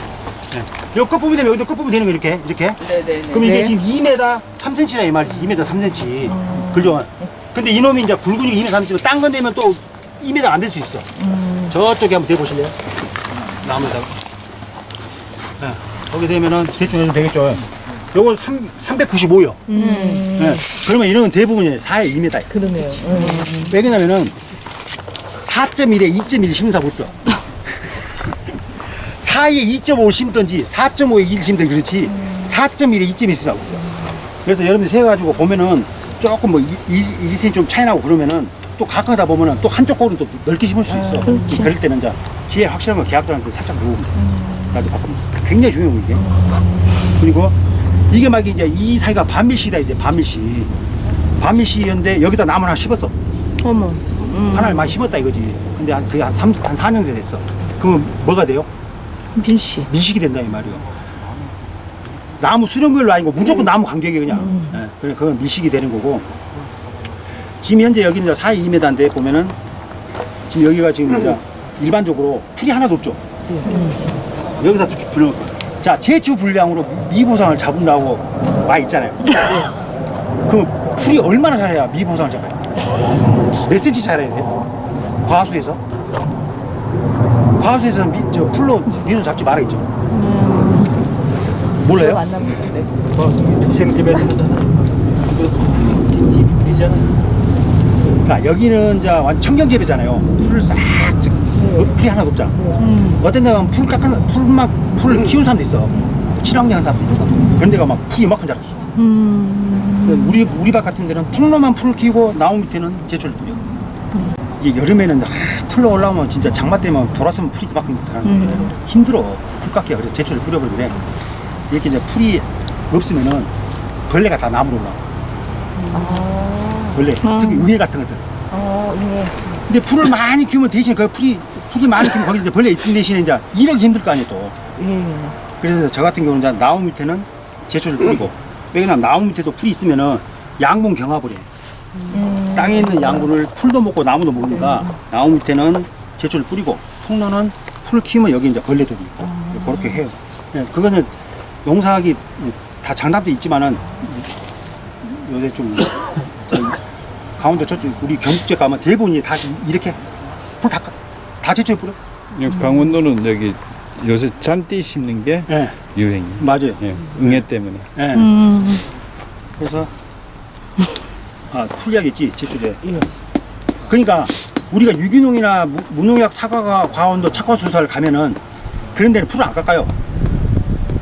네. 요 끝부분이 되면 여기도 끝부분이 되는 거 이렇게 네네네. 그럼 이게 지금 2m 3cm라 이 말이지. 2m 3cm. 그죠? 근데 이놈이 이제 굵으니까 2m 3cm. 딴 건 되면 또 2m 안 될 수 있어. 저쪽에 한번 대보실래요? 나무에다가. 네. 거기 되면은 대충 해주면 되겠죠. 요건 395요. 네. 그러면 이런 건 대부분이 4에 2m. 그러네요. 왜 그러냐면은 4.1에 2.1 심사 못 써. 4에 2.5 심든지 4.5에 1 심든지 그렇지 4.1에 2.1 심사 못 써. 그래서 여러분들 세가지고 보면은 조금 뭐 2cm 좀 차이 나고 그러면은 또 가끔 하다 보면은 또 한쪽 골은 또 넓게 심을 수 있어. 그럴 때는 이제 제일 확실한 건 계약자한테 살짝 누우면 돼. 나도 바꾸면 굉장히 중요한 거 이게. 그리고 이게 막 이제 이 사이가 반밀식이다 이제 반밀식. 반밀식이었는데 여기다 나무를 하나 심었어. 어머. 하나를 많이 심었다 이거지. 근데 그게 한 4년째 됐어. 그러면 뭐가 돼요? 밀씨. 밀식이 된다 이 말이요. 나무 수령별로 아니고 무조건 나무 간격이 그냥. 예, 그래 그건 밀식이 되는 거고. 지금 현재 여기는 4에 2m인데 보면은 지금 여기가 지금 이제 일반적으로 풀이 하나도 없죠. 여기서 불 자 제추 분량으로 미보상을 잡는다고 말 있잖아요. 그럼 풀이 얼마나 자라야 미보상을 잡아요? 몇 센치 자라야 돼? 과수에서? 과수에서는 저 풀로 미소 잡지 말아야죠. 몰라요? 만나면 두생집에 집이잖아. 그러니까 여기는 이제 완전 청경재배잖아요. 풀을 싹 풀이 하나도 없잖아. 어떤 데는 풀을 키우는 사람도 있어. 친환경 사람도 있어. 그런 데가 막 풀이 이만큼 자랐어. 우리 밭 같은 데는 통로만 풀을 키우고 나무 밑에는 제초를 뿌려. 이게 여름에는 풀로 올라오면 진짜 장마 때면 돌아서면 풀이 이만큼 자라는 거예요. 힘들어. 풀 깎기가. 그래서 제초를 뿌려버리는데 이렇게 이제 풀이 없으면은 벌레가 다 나무로 올라와. 벌레. 특히 응애 같은 것들. 근데 풀을 많이 키우면 대신 그 풀이 많이 키우면 거기 이제 벌레 입힌 대신에 이제 일하기 힘들 거 아니에요 또. 그래서 저 같은 경우는 이제 나무 밑에는 제초를 뿌리고 왜냐면 나무 밑에도 풀이 있으면은 양분 경합을 해. 땅에 있는 양분을 풀도 먹고 나무도 먹으니까 나무 밑에는 제초를 뿌리고 통로는 풀을 키우면 여기 이제 벌레도 있고 그렇게 해요. 예, 그거는 농사하기 다 장단도 있지만은 요새 좀 강원도 저쪽 우리 경북제 가면 대부분이 다 이렇게 풀 다 제초를 뿌려. 강원도는 여기 요새 잔띠 심는 게 예, 유행이에요. 맞아요. 예, 응애 때문에. 예. 그래서 풀이야겠지 제초제. 그러니까 우리가 유기농이나 무농약 사과가 과원도 착화 수사를 가면은 그런 데는 풀을 안 깎아요.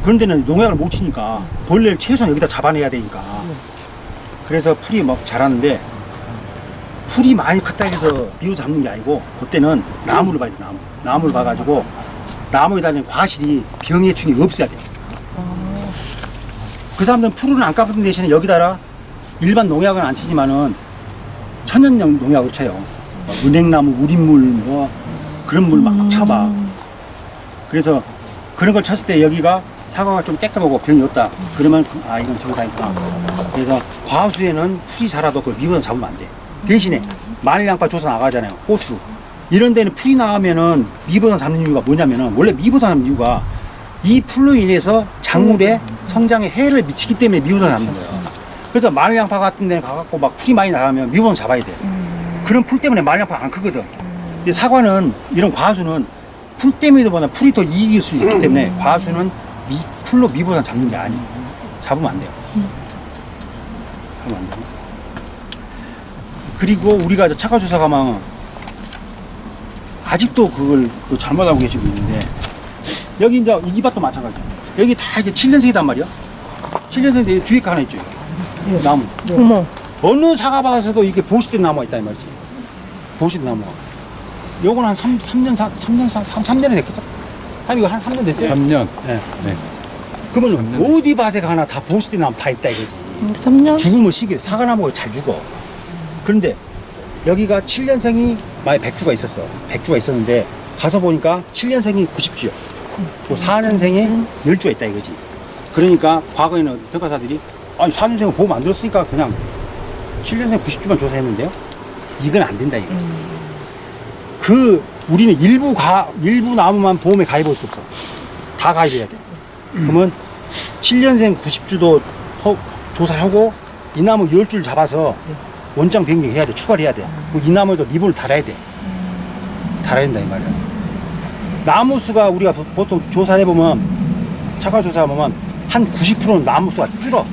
그런 데는 농약을 못 치니까 벌레를 최소한 여기다 잡아내야 되니까. 그래서 풀이 막 자라는데 풀이 많이 컸다 해서 미워 잡는 게 아니고 그때는 나무를 봐야 돼. 나무를 봐가지고 나무에 달린 과실이 병해충이 없어야 돼. 그 사람들은 풀은 안 깎는 대신에 여기다가 일반 농약은 안 치지만은 천연 농약을 쳐요. 뭐 은행나무, 우린물 뭐 그런 물 막 쳐봐. 그래서 그런 걸 쳤을 때 여기가 사과가 좀 깨끗하고 병이 없다. 그러면 아 이건 정상이구나. 그래서 과수에는 풀이 자라도 그걸 미분을 잡으면 안 돼. 대신에 마늘 양파 조사 나가잖아요. 고추 이런 데는 풀이 나오면은 미분을 잡는 이유가 뭐냐면은 원래 미분을 잡는 이유가 이 풀로 인해서 작물의 성장에 해를 미치기 때문에 미분을 잡는 거예요. 그래서 마늘 양파 같은 데는 가갖고 막 풀이 많이 나가면 미분을 잡아야 돼. 그런 풀 때문에 마늘 양파가 안 크거든. 근데 사과는 이런 과수는 풀 때문에보다 풀이 더 이길 수 있기 때문에 과수는 풀로 미분을 잡는 게 아니에요. 잡으면 안 돼요. 잡으면 안 돼요. 그리고 우리가 차가 조사 가면 아직도 그걸 또 잘못하고 계시고 있는데 여기 이제 이 밭도 마찬가지야. 여기 다 이제 7년생이단 말이야. 7년생인데 뒤에 거 하나 있죠. 나무. 어머. 어느 사과밭에서도 이게 보시된 나무가 있다 이 말이지. 보시된 나무가. 요건 한 3년에 됐겠죠? 한 이거 한 3년 됐어요. 3년. 네. 네. 그러면 어디 밭에 가나 다 보시된 나무 다 있다 이거지. 3년? 죽으면 시기에 사과나무가 잘 죽어. 그런데 여기가 7년생이 만약 100주가 있었어. 100주가 있었는데 가서 보니까 7년생이 90주요. 또 4년생에 10주가 있다 이거지. 그러니까 과거에는 평가사들이 아니 4년생은 보험 안 들었으니까 그냥 7년생 90주만 조사했는데요. 이건 안 된다 이거지. 우리는 일부 나무만 보험에 가입할 수 없어. 다 가입해야 돼. 그러면 7년생 90주도 조사하고 이 나무 10줄 잡아서 원장 변경해야 돼. 추가를 해야 돼. 이 나무에도 리본을 달아야 돼. 달아야 된다 이 말이야. 나무 수가 우리가 보통 조사해보면 차가 조사해보면 한 90%는 나무 수가 줄어.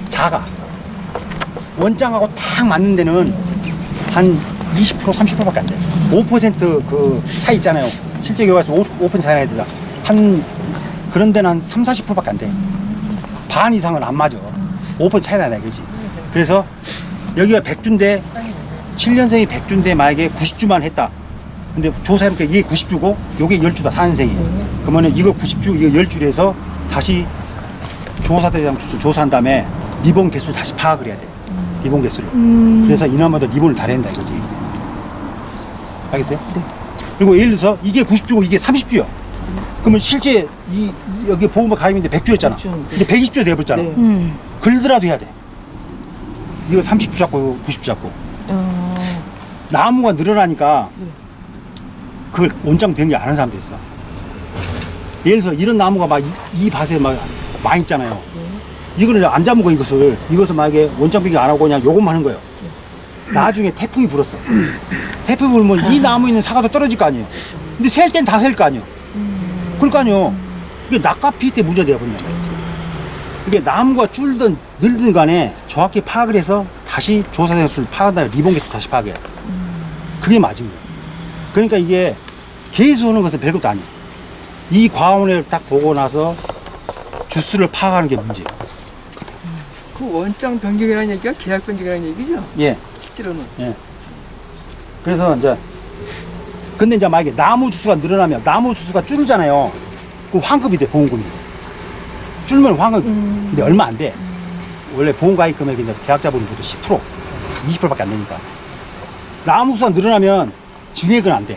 작아. 원장하고 딱 맞는 데는 한 20% 30%밖에 안 돼. 5% 그 차이 있잖아요. 실제 결과에서 5% 차이 나야 되다. 한 그런 데는 한 3, 40%밖에 안 돼. 반 이상은 안 맞아. 5% 차이 나야 그지. 그래서 여기가 100주인데 7년생이 100주인데 만약에 90주만 했다. 근데 조사해보니까 이게 90주고 요게 10주다 4년생이. 그러면은 이거 90주 이거 10주를 해서 다시 조사대장 주수 조사한 다음에 리본 개수 다시 파악을 해야 돼. 리본 개수를. 그래서 이나마도 리본을 달아야 된다 이거지. 알겠어요? 네. 그리고 예를 들어서 이게 90주고 이게 30주요. 그러면 실제 여기 보험을 가입했는데 100주였잖아. 근데 120주 돼버렸잖아. 네. 글더라도 해야 돼. 이거 30주 잡고 90주 잡고. 나무가 늘어나니까 그걸 원장 변경 안 하는 사람도 있어. 예를 들어서 이런 나무가 막 이 밭에 막 많이 있잖아요. 이거는 안 잡은 거 이것을 만약에 원장 변경 안 하고 그냥 요것만 하는 거예요. 나중에 태풍이 불었어. 태풍이 불면 이 나무에 있는 사과도 떨어질 거 아니에요. 근데 셀 땐 다 셀 거 아니에요. 그럴 거 아니에요. 이게 낙과 피 때 문제가 되어버린다. 이게 나무가 줄든 늘든 간에 정확히 파악을 해서 다시 조사 개수를 파악한 다음에 리본 개수 다시 파악해야 돼. 그게 맞은 거예요. 그러니까 이게 계수하는 것은 별것도 아니에요. 이 과원을 딱 보고 나서 주수를 파악하는 게 문제예요. 그 원장 변경이라는 얘기가 계약 변경이라는 얘기죠? 예. 실제로는. 예. 그래서 이제 근데 이제 만약에 나무 주수가 늘어나면 나무 주수가 줄잖아요. 그럼 환급이 돼 보험금이. 줄면 환급. 근데 얼마 안 돼. 원래 보험가입 금액이 이제 계약자분이 보통 10%, 20%밖에 안 되니까. 나무 주수가 늘어나면 증액은 안 돼.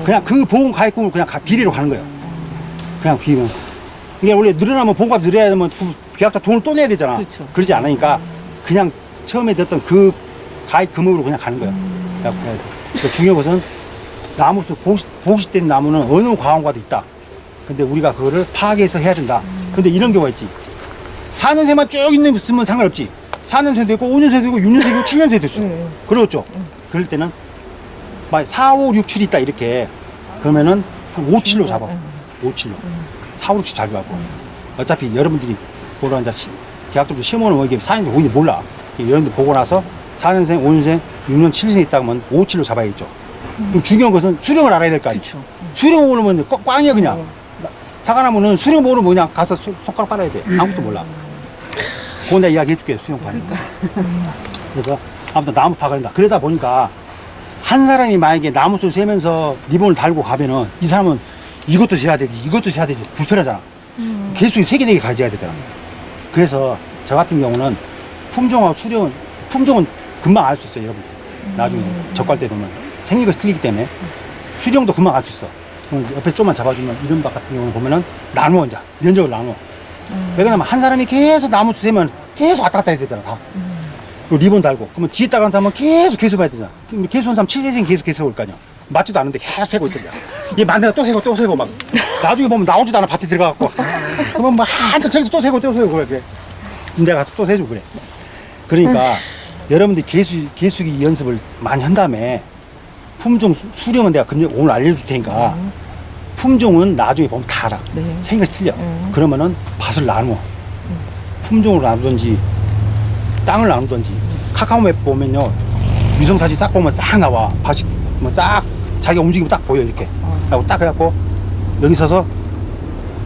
그냥 그 보험가입금을 그냥 비례로 가는 거예요. 그냥 비면. 이게 원래 늘어나면 보험가입 늘어야 되면 그 계약자 돈을 또 내야 되잖아. 그렇죠. 그러지 않으니까 그냥 처음에 됐던 그 가입 금액으로 그냥 가는 거예요. 그러니까 중요한 것은 나무 수 보시된 나무는 어느 과원과도 있다. 근데 우리가 그거를 파악해서 해야 된다. 근데 이런 경우가 있지. 4년생만 쭉 있으면 상관없지. 4년생도 있고 5년생도 있고 6년생도 있고 7년생도 있어. 그렇죠. 그럴 때는 막 4, 5, 6, 7이 있다 이렇게. 그러면은 한 5, 7로 잡아. 5, 7로. 4, 5, 6, 7 잘 잡고. 어차피 여러분들이 보러 이제 계약적으로 시험하는 뭐 이게 4년생, 5년생 몰라. 여러분들 보고 나서 4년생, 5년생, 6년, 7년생 있다 그러면 5, 7로 잡아야겠죠. 그럼 중요한 것은 수령을 알아야 될 거 아니에요. 수령 오르면 꽝이야 그냥. 사과나무는 수령 모르면 그냥 가서 손가락 빨아야 돼. 아무것도 몰라. 그건 내가 이야기 해줄게, 수령판. 그래서 아무튼 나무 파가 된다. 그러다 보니까 한 사람이 만약에 나무수 세면서 리본을 달고 가면은 이 사람은 이것도 세야 되지, 이것도 세야 되지. 불편하잖아. 개수이 3개, 4개 가져야 되잖아. 그래서 저 같은 경우는 품종하고 수령은, 품종은 금방 알 수 있어요, 여러분들. 나중에 적갈 때 보면 생긴 것이 틀리기 때문에 수령도 금방 알 수 있어. 옆에 좀만 잡아주면 이런 밭 같은 경우는 보면은 나누어 이제 면적을 나누어. 왜 그러냐면 한 사람이 계속 나무수 세면 계속 왔다 갔다 해야 되잖아, 다. 그리고 리본 달고. 그러면 뒤에 따간 사람은 계속 개수 봐야 되잖아. 개수 온 사람 7회생 계속 개수 올 거 아니야. 맞지도 않은데 계속 세고 있었냐. 얘 만세가 또 세고 막. 나중에 보면 나오지도 않아, 밭에 들어가갖고. 그러면 막 한참 저기서 또 세고 그래. 내가 가서 또 세주고 그래. 그러니까 여러분들이 개수기 연습을 많이 한 다음에 품종 수령은 내가 오늘 알려줄 테니까 품종은 나중에 보면 다 알아. 네. 생각이 틀려. 그러면은 밭을 나누어. 품종으로 나누든지 땅을 나누든지. 카카오맵 보면요, 위성사진 싹 보면 싹 나와. 밭이 뭐 싹 자기가 움직이면 딱 보여, 이렇게. 하고 딱 해갖고 여기 서서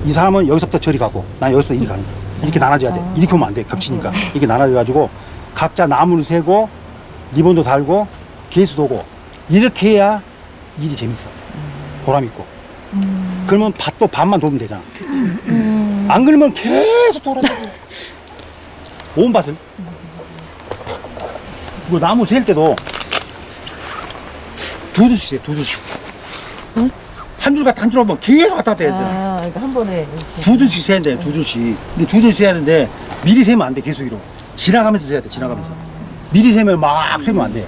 이 사람은 여기서부터 저리 가고 난 여기서부터 이리 가는 거야. 이렇게 나눠줘야 돼. 이렇게 오면 안 돼, 겹치니까. 이렇게 나눠져가지고 각자 나무를 세고 리본도 달고 개수도 오고 이렇게 해야 일이 재밌어. 보람있고. 그러면 밭도 반만 도우면 되잖아. 안 그러면 계속 돌아다녀. 온 밭을. 그리고 나무 셀 때도 두 줄씩 세, 두 줄씩. 한 줄 같아, 한 줄 오면 계속 왔다 갔다 해야 돼. 그러니까 한 번에 두 줄씩 세야 돼, 두 줄씩. 근데 두 줄씩 세야 되는데 미리 세면 안 돼, 계수기로. 지나가면서 세야 돼, 지나가면서. 미리 세면 막 세면 안 돼.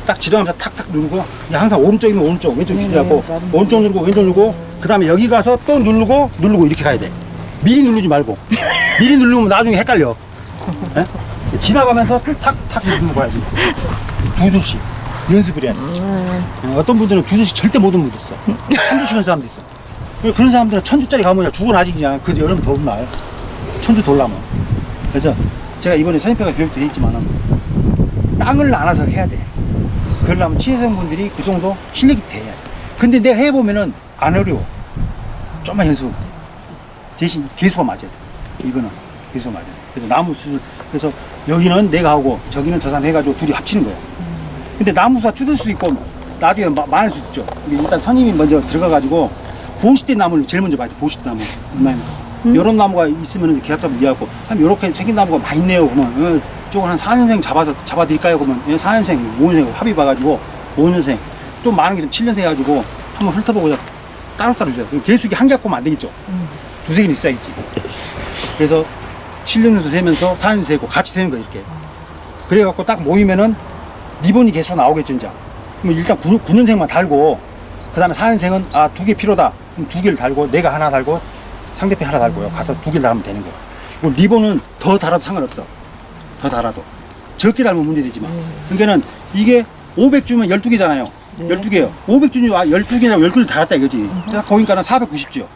딱 지나가면서 탁탁 누르고, 그냥 항상 오른쪽이면 오른쪽, 왼쪽 기준하고, 오른쪽 누르고, 왼쪽 누르고, 그 다음에 여기 가서 또 누르고 이렇게 가야 돼. 미리 누르지 말고. 미리 누르면 나중에 헷갈려. 에? 지나가면서 탁탁 누르고 가야지. 두 줄씩. 연습을 해야 돼. 어떤 분들은 두 줄씩 절대 못 오는 분도 있어. 한 줄씩 하는 사람도 있어. 그런 사람들은 1000주짜리 가면 그냥 죽어나지 그냥. 그저 여름 더운 날. 1000주 돌라면. 그래서 제가 이번에 선임표가 교육도 했지만은 땅을 나눠서 해야 돼. 그러려면 취재생분들이 그 정도 실력이 돼야 돼. 근데 내가 해보면은 안 어려워. 좀만 연습하면 돼. 대신 개수가 맞아야 돼. 이거는 개수가 맞아야 돼. 그래서 나무수, 그래서 여기는 내가 하고 저기는 저 사람 해가지고 둘이 합치는 거야. 근데 나무수가 줄을 수 있고 나중에 많을 수 있죠. 일단 선임이 먼저 들어가가지고 보시대 나무를 제일 먼저 봐야 돼. 보시대 나무. 이런 나무가 있으면 계약자분 이해하고 한 이렇게 생긴 나무가 많이 있네요. 그러면 저건 한 4년생 잡아드릴까요? 그러면 4년생, 5년생 합의 봐가지고 5년생 또 많은 게 있으면 7년생 해가지고 한번 훑어보고 따로따로 줘요. 개수기 한 개 갖고 오면 안 되겠죠. 두세 개는 있어야겠지. 그래서 7년생도 세면서 4년생 세고 같이 세는 거예요, 이렇게. 그래갖고 딱 모이면은 리본이 계속 나오겠죠, 이제. 그럼 일단 9년생만 달고, 그 다음에 4년생은, 2개 필요다. 그럼 2개를 달고, 내가 하나 달고, 상대편 하나 달고요. 가서 2개를 달면 되는 거예요. 그리고 리본은 더 달아도 상관없어. 더 달아도. 적게 달면 문제되지만. 그러니까는 이게 500주면 12개잖아요. 12개요. 500주면 12개냐고 12개 달았다 이거지. 딱 보니까는 490주.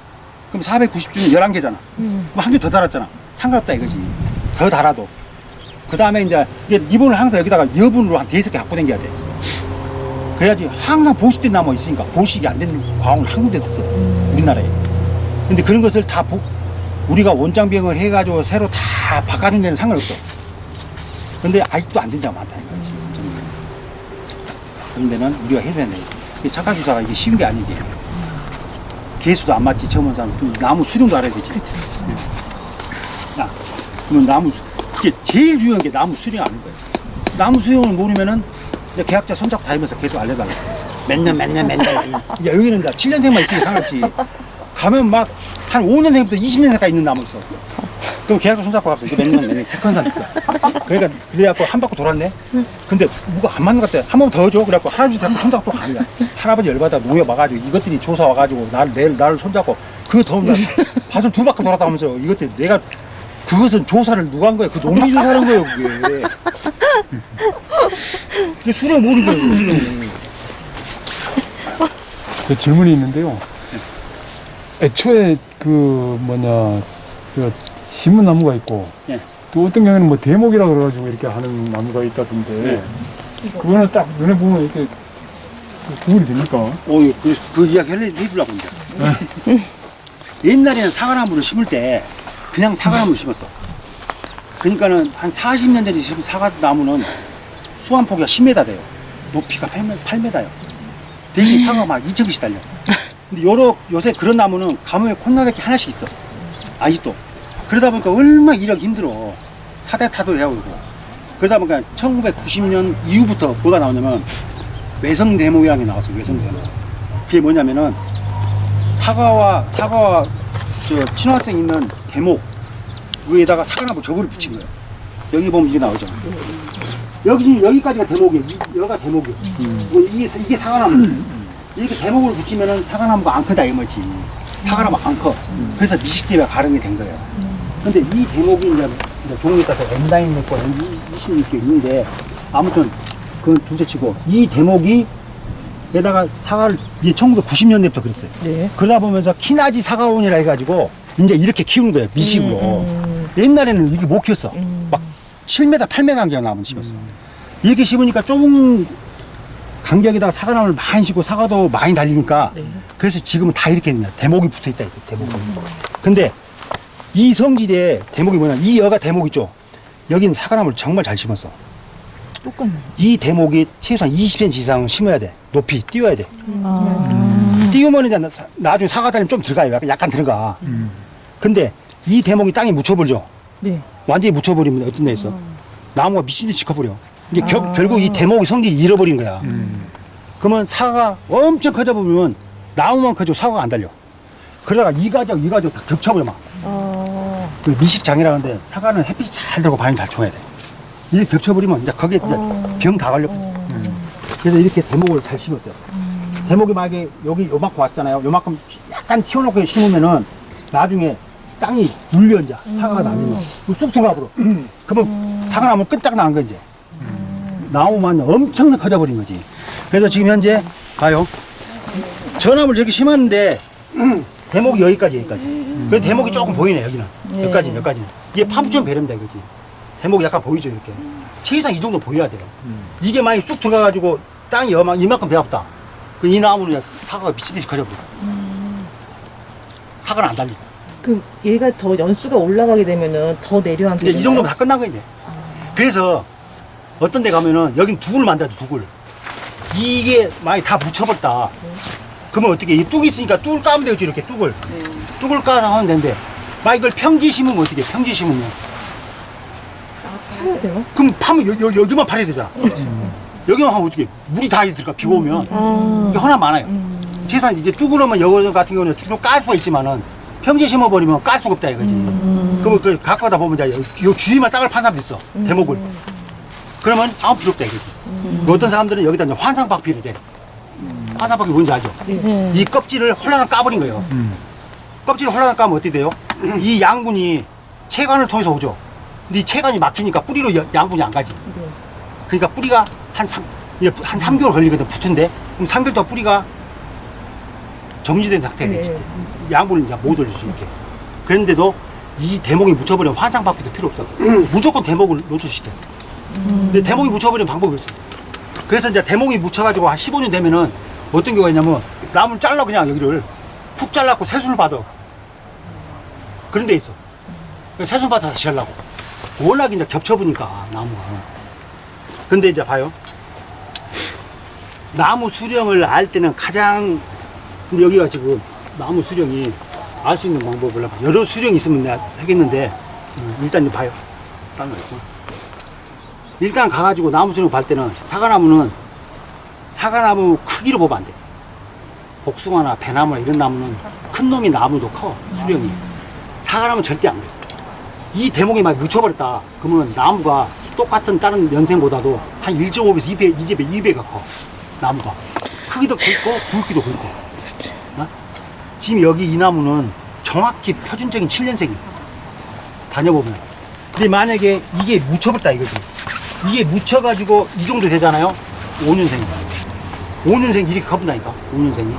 그럼 490주는 11개잖아. 그럼 한 개 더 달았잖아. 상관없다 이거지. 더 달아도. 그 다음에 이제 이게 리본을 항상 여기다가 여분으로 한 5개 갖고 다녀야 돼. 그래야지 항상 보식된 나무가 있으니까 보식이 안 되는 과학은 한 군데도 없어. 우리나라에. 근데 그런 것을 다 우리가 원장병을 해가지고 새로 다 바꿔준 데는 상관없어. 근데 아직도 안 된 데가 많다 이거지. 그런 데는 우리가 해줘야 돼. 착한 주사가 이게 쉬운 게 아니게. 개수도 안 맞지, 처음 온 사람. 나무 수령도 알아야 되지. 자, 그러면 나무 이게 제일 중요한 게 나무 수령 아는 거예요. 나무 수령을 모르면은 이제 계약자 손잡고 다니면서 계속 알려달라. 몇 년. 야, 여기는 이제 7년생만 있으면 상관없지. 가면 막 한 5년생부터 20년생까지 있는 나무 있어. 그럼 계약자 손잡고 가서 이게 몇 년, 체크한 사람 있어. 그러니까, 그래갖고 한 바퀴 돌았네? 근데 뭐가 안 맞는 것 같아. 한 번 더 줘. 그래갖고 할아버지 잡고 손잡고 또 가는 거야. 할아버지 열받아 농협 와가지고 이것들이 조사 와가지고 나를 손잡고 그 더운 날 밭을 2바퀴 돌았다 하면서 이것들이 내가 그것은 조사를 누가 한 거야? 그 농민이 조사하는 거예요, 그게. 그게 수령 모르는 거예요, 수령. 그 질문이 있는데요. 애초에 그 시문나무가 있고 예. 또 어떤 경우에는 뭐 대목이라 그래가지고 이렇게 하는 나무가 있다던데 그거는 딱 눈에 보면 이렇게 구분이 됩니까? 그 이야기 해주려고 합니다. 옛날에는 사과나무를 심을 때 그냥 사과나무를 심었어. 그러니까는 한 40년 전에 심은 사과나무는 수완 폭이가 10m 돼요. 높이가 8m예요. 대신 사과가 막 2,000개씩 달려. 근데 요새 그런 나무는 가뭄에 콩나개끼 하나씩 있어. 아직도. 그러다 보니까 얼마나 일하기 힘들어. 사대 타도 해오고. 그러다 보니까 1990년 이후부터 뭐가 나오냐면 외성대목이라는 게 나왔어요. 외성대목. 그게 뭐냐면은 사과와 저 친화성 있는 대목 위에다가 사과나무 저고를 붙인 거예요. 여기 보면 이게 나오죠. 여기까지가 대목이에요. 여기가 대목이에요. 이게 사과나무. 이렇게 대목을 붙이면은 사과나무가 안 크다 이거지. 사과나무 안 커. 그래서 미식집에 가름이 된 거예요. 근데 이 대목이 이제 종류에 따라서 N9 있고 N26개 있는데 아무튼 그건 둘째 치고 이 대목이 에다가 사과를 이게 1990년대부터 그랬어요. 네. 그러다 보면서 키나지 사과원이라 해가지고 이제 이렇게 키우는 거예요. 미식으로. 옛날에는 이렇게 못 키웠어. 막 7m, 8m 간격이 나무를 심었어. 이렇게 심으니까 좁은 간격에다가 사과나무를 많이 심고 사과도 많이 달리니까 그래서 지금은 다 이렇게 있냐. 대목이 붙어 있다. 대목이. 근데 이 성질의 대목이 뭐냐. 이 여가 대목 있죠. 여기는 사과나무를 정말 잘 심었어. 똑같네. 이 대목이 최소한 20cm 이상 심어야 돼. 높이 띄워야 돼. 띄우면 이제 나중에 사과 달리면 좀 들어가요. 약간 들어가. 근데 이 대목이 땅에 묻혀버리죠. 네. 완전히 묻혀버리면 어떤 데 있어? 나무가 미친 듯이 커버려. 이게 결국 이 대목의 성질이 잃어버린 거야. 그러면 사과가 엄청 커져 보면 나무만 커지고 사과가 안 달려. 그러다가 이 가지하고 이 가지하고 다 겹쳐버려 막. 그 미식장이라는데 사과는 햇빛이 잘 들고 반응이 잘 통해야 돼. 이렇게 겹쳐버리면 이제 거기에 이제 병 다 걸렸거든. 그래서 이렇게 대목을 잘 심었어요. 대목이 만약에 여기 요만큼 왔잖아요. 요만큼 약간 튀어놓고 심으면은 나중에 땅이 눌려 이제 사과가 나면 쑥 들어가버려. 그러면 사과나무 끈딱 나는 거 이제. 나무만 엄청 커져버린 거지. 그래서 지금 현재 봐요. 저 나무를 저렇게 심었는데 대목이 여기까지. 그래서 대목이 조금 보이네 여기는. 여기까지는. 이게 파묻히면 배렵니다 이거지. 대목이 약간 보이죠 이렇게. 최소한 이 정도 보여야 돼요. 이게 많이 쑥 들어가가지고 땅이 이만큼 배웠다. 이 나무는 사과가 미친듯이 커져버려. 사과는 안 달리고. 그 얘가 더 연수가 올라가게 되면은 더 내려앉게. 이제 이 정도면 다 끝난 거 이제. 그래서 어떤 데 가면은 여긴 두굴 만들어줘 두굴. 이게 많이 다 묻혀버렸다. 그러면 어떻게 이 뚝이 있으니까 뚝을 까면 되겠지 이렇게 뚝을. 뚝을 까서 하면 되는데 막 이걸 평지 심으면 어떻게 해? 평지 심으면 파야 되나? 그럼 파면 여기만 파야 되잖아. 여기만 하면 어떻게 해? 물이 다 들어가 비 오면 이게 허나 많아요. 최소한 이제 뚝으로만 여기 같은 경우는 쭉 깔 수가 있지만은 평지 심어버리면 깔 수가 없다 이거지. 그러면 그 가까다 보면 이제 요 주위만 땅을 판 사람도 있어. 대목을. 그러면 아무 필요 없다 이거지. 어떤 사람들은 여기다 이제 환상박피를 해. 환상박피 뭔지 알죠? 이 껍질을 홀라당 까버린 거예요. 껍질을 홀라당 까면 어떻게 돼요? 이 양분이 체관을 통해서 오죠. 근데 이 체관이 막히니까 뿌리로 양분이 안 가지. 그러니까 뿌리가 한 3개월 걸리거든 붙은데 그럼 3개월 동안 뿌리가 정지된 상태가 되지. 양분을 이제 못 올리지 이렇게. 그런데도 이 대목이 묻혀버리면 환상박피도 필요 없어. 무조건 대목을 노출시켜. 근데 대목이 묻혀버리는 방법이 없어. 그래서 이제 대목이 묻혀가지고 한 15년 되면은 어떤 경우가 있냐면 나무를 잘라 그냥 여기를 푹 잘라갖고 새순을 받아. 그런 데 있어. 새순 받아서 지으려고. 워낙 이제 겹쳐보니까 나무가. 근데 이제 봐요. 나무 수령을 알 때는 가장 근데 여기가 지금 나무 수령이 알 수 있는 방법을 여러 수령이 있으면 내가 하겠는데 일단 이제 봐요. 딴 거 있고. 일단 가가지고 나무 수령 볼 때는 사과나무 크기로 보면 안 돼. 복숭아나 배나무나 이런 나무는 큰 놈이 나무도 커 수령이. 사과나무는 절대 안 돼. 이 대목이 막 묻혀버렸다. 그러면 나무가 똑같은 다른 연생보다도 한 1.5배에서 2배가 커. 나무가. 크기도 굵고 굵기도 굵고. 어? 지금 여기 이 나무는 정확히 표준적인 7년생이에요. 다녀보면. 근데 만약에 이게 묻혀버렸다 이거지. 이게 묻혀가지고 이 정도 되잖아요. 5년생이에요. 5년생 이렇게 커본다니까. 5년생이.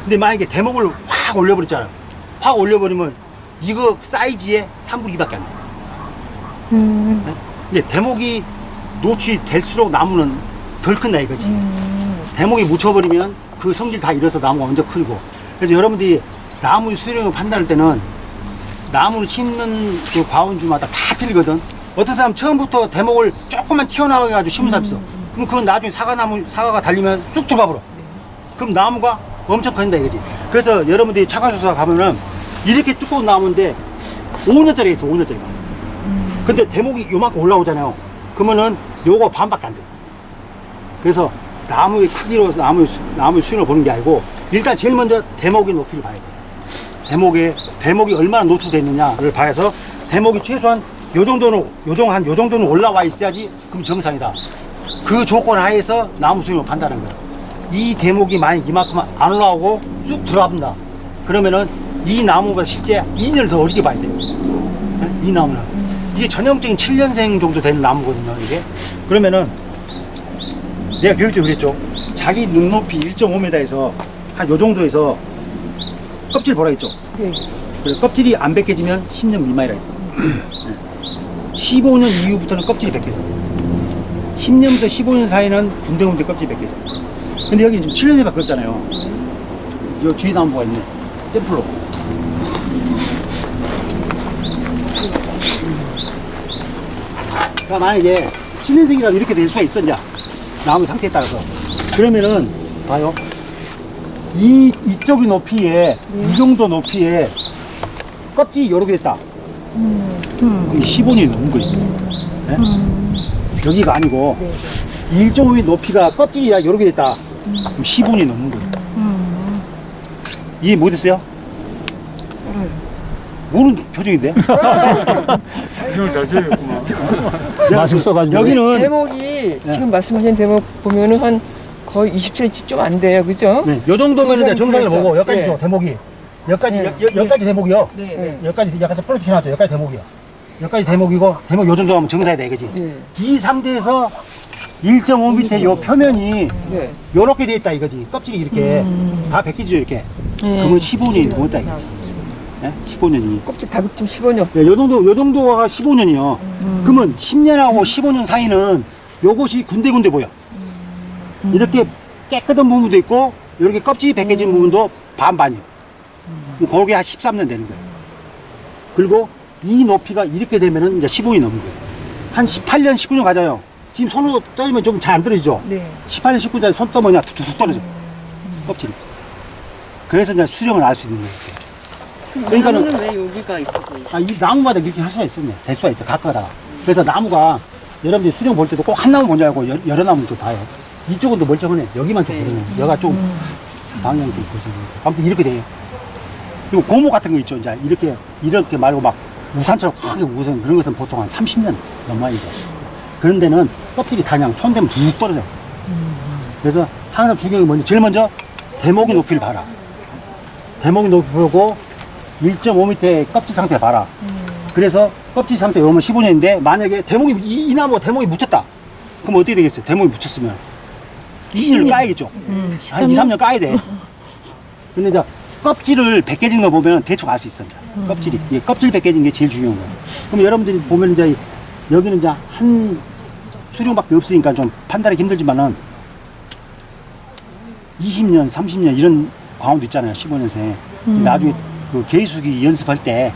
근데 만약에 대목을 확 올려버렸잖아요. 확 올려버리면 이거 사이즈에 3분의 2밖에 안 돼. 네? 근데 대목이 노출될수록 나무는 덜 큰다 이거지. 대목이 묻혀버리면 그 성질 다 잃어서 나무가 먼저 크고. 그래서 여러분들이 나무 수령을 판단할 때는 나무를 심는 그 과원주마다 다 틀리거든. 어떤 사람 처음부터 대목을 조금만 튀어나와가지고 심은 사람 있어. 그럼 그건 나중에 사과가 달리면 쑥 들어가 버려. 그럼 나무가 엄청 커진다 이거지. 그래서 여러분들이 차가수사 가면은 이렇게 두꺼운 나무인데 5년짜리 있어, 5년짜리가. 근데 대목이 요만큼 올라오잖아요. 그러면은 요거 반밖에 안 돼. 그래서 나무의 크기로 나무의 수준을 보는 게 아니고 일단 제일 먼저 대목의 높이를 봐야 돼. 대목이 얼마나 노출되어 있느냐를 봐서 대목이 최소한 요 정도는 올라와 있어야지 그럼 정상이다. 그 조건 하에서 나무 수준을 판단하는 거야. 이 대목이 만약 이만큼 안 올라오고 쑥 들어간다. 그러면은 이 나무가 실제 2년을 더 어리게 봐야 돼. 이 나무는. 이게 전형적인 7년생 정도 되는 나무거든요, 이게. 그러면은 내가 교육 때 그랬죠. 자기 눈높이 1.5m에서 한 요 정도에서 껍질 보라 했죠. 그래, 껍질이 안 벗겨지면 10년 미만이라 했어. 15년 이후부터는 껍질이 벗겨져. 10년부터 15년 사이는 군데군데 껍질이 벗겨져. 근데 여기 지금 7년에밖에 없잖아요. 요 뒤에 나무가 있네. 샘플로. 그러니까 만약에 7년생이라도 이렇게 될 수가 있어, 이제. 나무 상태에 따라서. 그러면은, 봐요. 이쪽의 높이에, 이 정도 높이에 껍질이 요렇게 됐다. 그럼 15년이 넘은 거예요. 네? 여기가 아니고, 1.5m 높이가 껍질이 요렇게 됐다. 그럼 15년이 넘는 거예요. 이해 못했어요? 모르는 표정인데? 이걸 잘 지었구만. 마스크 써가지고. 여기는 대목이 지금 말씀하신 대목 보면은 한 거의 20cm 좀 안 돼요, 그죠? 네, 요 정도면 이제 정상을 상태에서. 보고 여기까지죠, 네. 대목이. 여기까지 대목이요. 네. 여기까지 약간 좀 뻘겋게 나왔죠. 여기까지 대목이요. 여기까지 대목이고, 대목 요 정도 하면 정상이 돼, 그지? 네. 이 상태에서 1.5 밑에 요 표면이 네. 요렇게 돼 있다, 이거지. 껍질이 이렇게 다 벗기죠, 이렇게. 그러면 15년이 넘었다, 이거지. 네? 15년이. 껍질 다육점 15년. 네, 요 정도가 15년이요. 그러면 10년하고 15년 사이는 요것이 군데군데 보여. 이렇게 깨끗한 부분도 있고, 이렇게 껍질이 벗겨진 부분도 반반이에요. 그게 한 13년 되는 거예요. 그리고 이 높이가 이렇게 되면은 이제 15년이 넘는 거예요. 한 18년, 19년 가자요. 지금 손으로 떠면 좀 잘 안 떨어지죠? 네. 18년, 19년 손 떠면 툭툭 떨어져. 껍질이. 그래서 이제 수령을 알 수 있는 거예요. 그러니까는 나무는 왜 여기가 있어 보이죠? 이 나무마다 이렇게 할 수가 있었네. 될 수가 있어, 각각다가. 그래서 나무가, 여러분들이 수령 볼 때도 꼭 한 나무 먼저 알고 여러 나무를 좀 봐요. 이쪽은 또 멀쩡하네. 여기만 좀 그러네. 여기가 좀 방향이 좀 그렇지. 아무튼 이렇게 돼요. 그리고 고무 같은 거 있죠. 이제 이렇게 말고 막 우산처럼 크게 우산 그런 것은 보통 한 30년 넘어야죠. 그런 데는 껍질이 다 그냥 손대면 툭 떨어져. 그래서 항상 중요한 게 제일 먼저 대목의 높이를 봐라. 대목의 높이 보고 1.5m의 껍질 상태 봐라. 그래서 껍질 상태 오면 15년인데 만약에 대목이 이 나무가 대목이 묻혔다. 그럼 어떻게 되겠어요? 대목이 묻혔으면 2년을 까야겠죠. 한 2, 3년 까야 돼. 근데 이제 껍질을 벗겨진 거 보면 대충 알 수 있어. 이제. 껍질이. 이 껍질 벗겨진 게 제일 중요한 거예요. 그럼 여러분들이 보면 이제 여기는 이제 한 수령밖에 없으니까 좀 판단하기 힘들지만은 20년, 30년 이런 과원도 있잖아요. 15년생. 나중에 그 계수기 연습할 때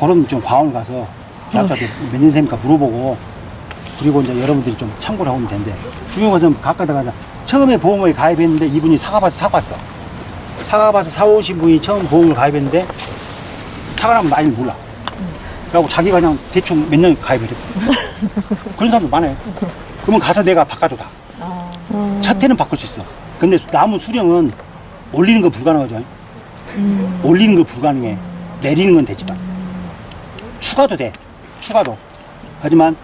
그런 좀 과원 가서 나한테 몇 년생입니까 물어보고 그리고 이제 여러분들이 좀 참고를 하면 되는데 중요한 것은 가까다가 처음에 보험을 가입했는데 이분이 사과밭을 사고 왔어. 사과밭을 사오신 분이 처음 보험을 가입했는데 사과나무 나이를 몰라. 그래갖고 자기가 그냥 대충 몇 년 가입을 했어. 그런 사람도 많아요. 그러면 가서 내가 바꿔줘 다. 첫 해는 바꿀 수 있어. 근데 나무 수령은 올리는 건 불가능하죠. 올리는 건 불가능해. 내리는 건 되지만. 추가도 돼. 추가도. 하지만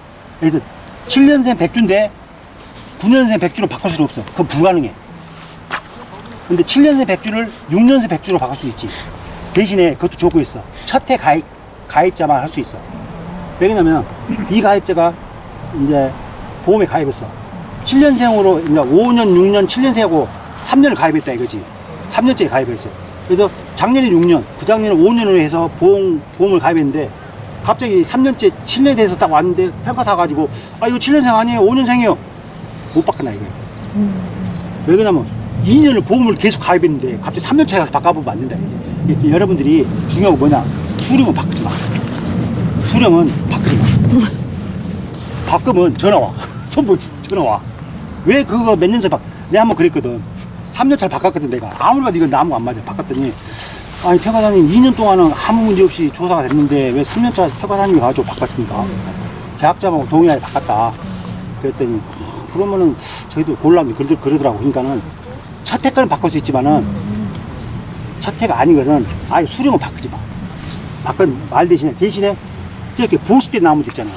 예를 들어 7년생 100주인데 9년생 100주로 바꿀 수는 없어. 그건 불가능해. 근데 7년생 100주를 6년생 100주로 바꿀 수 있지. 대신에 그것도 조건이 있어. 첫 해 가입자만 할 수 있어. 왜냐면 이 가입자가 이제 보험에 가입했어. 7년생으로 이제 5년, 6년, 7년생하고 3년을 가입했다 이거지. 3년째 가입했어. 그래서 작년에 6년, 그 작년에 5년으로 해서 보험을 가입했는데 갑자기 3년째 7년이 돼서 딱 왔는데 평가 사가지고 아 이거 7년생 아니에요 5년생이에요 못 바꾼다 이거예요. 왜 그러냐면 2년을 보험을 계속 가입했는데 갑자기 3년째 가서 바꿔보면 안 된다 이거지. 여러분들이 중요한 건 뭐냐? 수령은 바꾸지 마. 수령은 바꾸지 마. 바꾸면 전화 와. 선보 전화 와. 왜 그거 몇 년 전에 내가 한번 그랬거든. 3년차 바꿨거든 내가. 아무리 봐도 이건 나무가 안 맞아. 바꿨더니 아니 평가사님 2년 동안은 아무 문제 없이 조사가 됐는데 왜 3년차 평가사님이 가지고 바꿨습니까? 계약자하고 동의하에 바꿨다. 그랬더니 그러면은 저희도 곤란한데 그러더라고. 그러니까는 첫 해까지는 바꿀 수 있지만은 첫 해가 아닌 것은 아예 수령은 바꾸지 마. 바꾼 말 대신에 저렇게 보시대 나무도 있잖아요.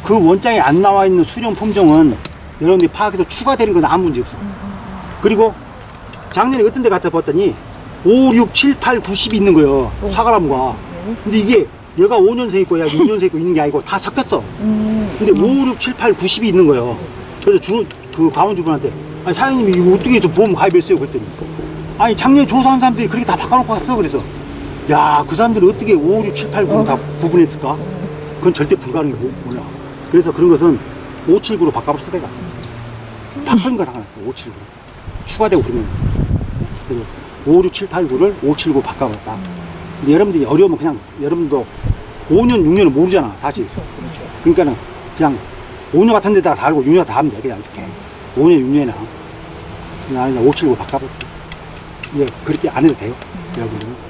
그 원장에 안 나와 있는 수령 품종은 여러분들이 파악해서 추가되는 건 아무 문제 없어. 그리고 작년에 어떤 데 갔다 봤더니 5, 6, 7, 8, 90이 있는 거예요. 사과나무가. 근데 이게 얘가 5년생 있고 얘가 6년생 있고 있는 게 아니고 다 섞였어. 근데 5, 6, 7, 8, 90이 있는 거예요. 그래서 그 가원주분한테 아니 사장님이 이거 어떻게 좀 보험 가입했어요? 그랬더니 아니 작년에 조사한 사람들이 그렇게 다 바꿔놓고 갔어. 그래서 야 그 사람들이 어떻게 5, 6, 7, 8, 9를 다 구분했을까? 그건 절대 불가능해. 몰라. 그래서 그런 것은 579로 바꿔버렸어 내가. 바꾸는 거 상관없어. 579. 추가되고 그러면. 그래서 5, 6, 7, 8, 9를 579 바꿔버렸다. 근데 여러분들이 어려우면 그냥 여러분도 5년, 6년을 모르잖아 사실. 그러니까는 그냥 5년 같은 데다가 다 알고 6년 다 하면 돼. 그냥 이렇게 5년, 6년이나 나는 그냥 579 바꿔버렸지. 예, 그렇게 안 해도 돼요. 여러분들은.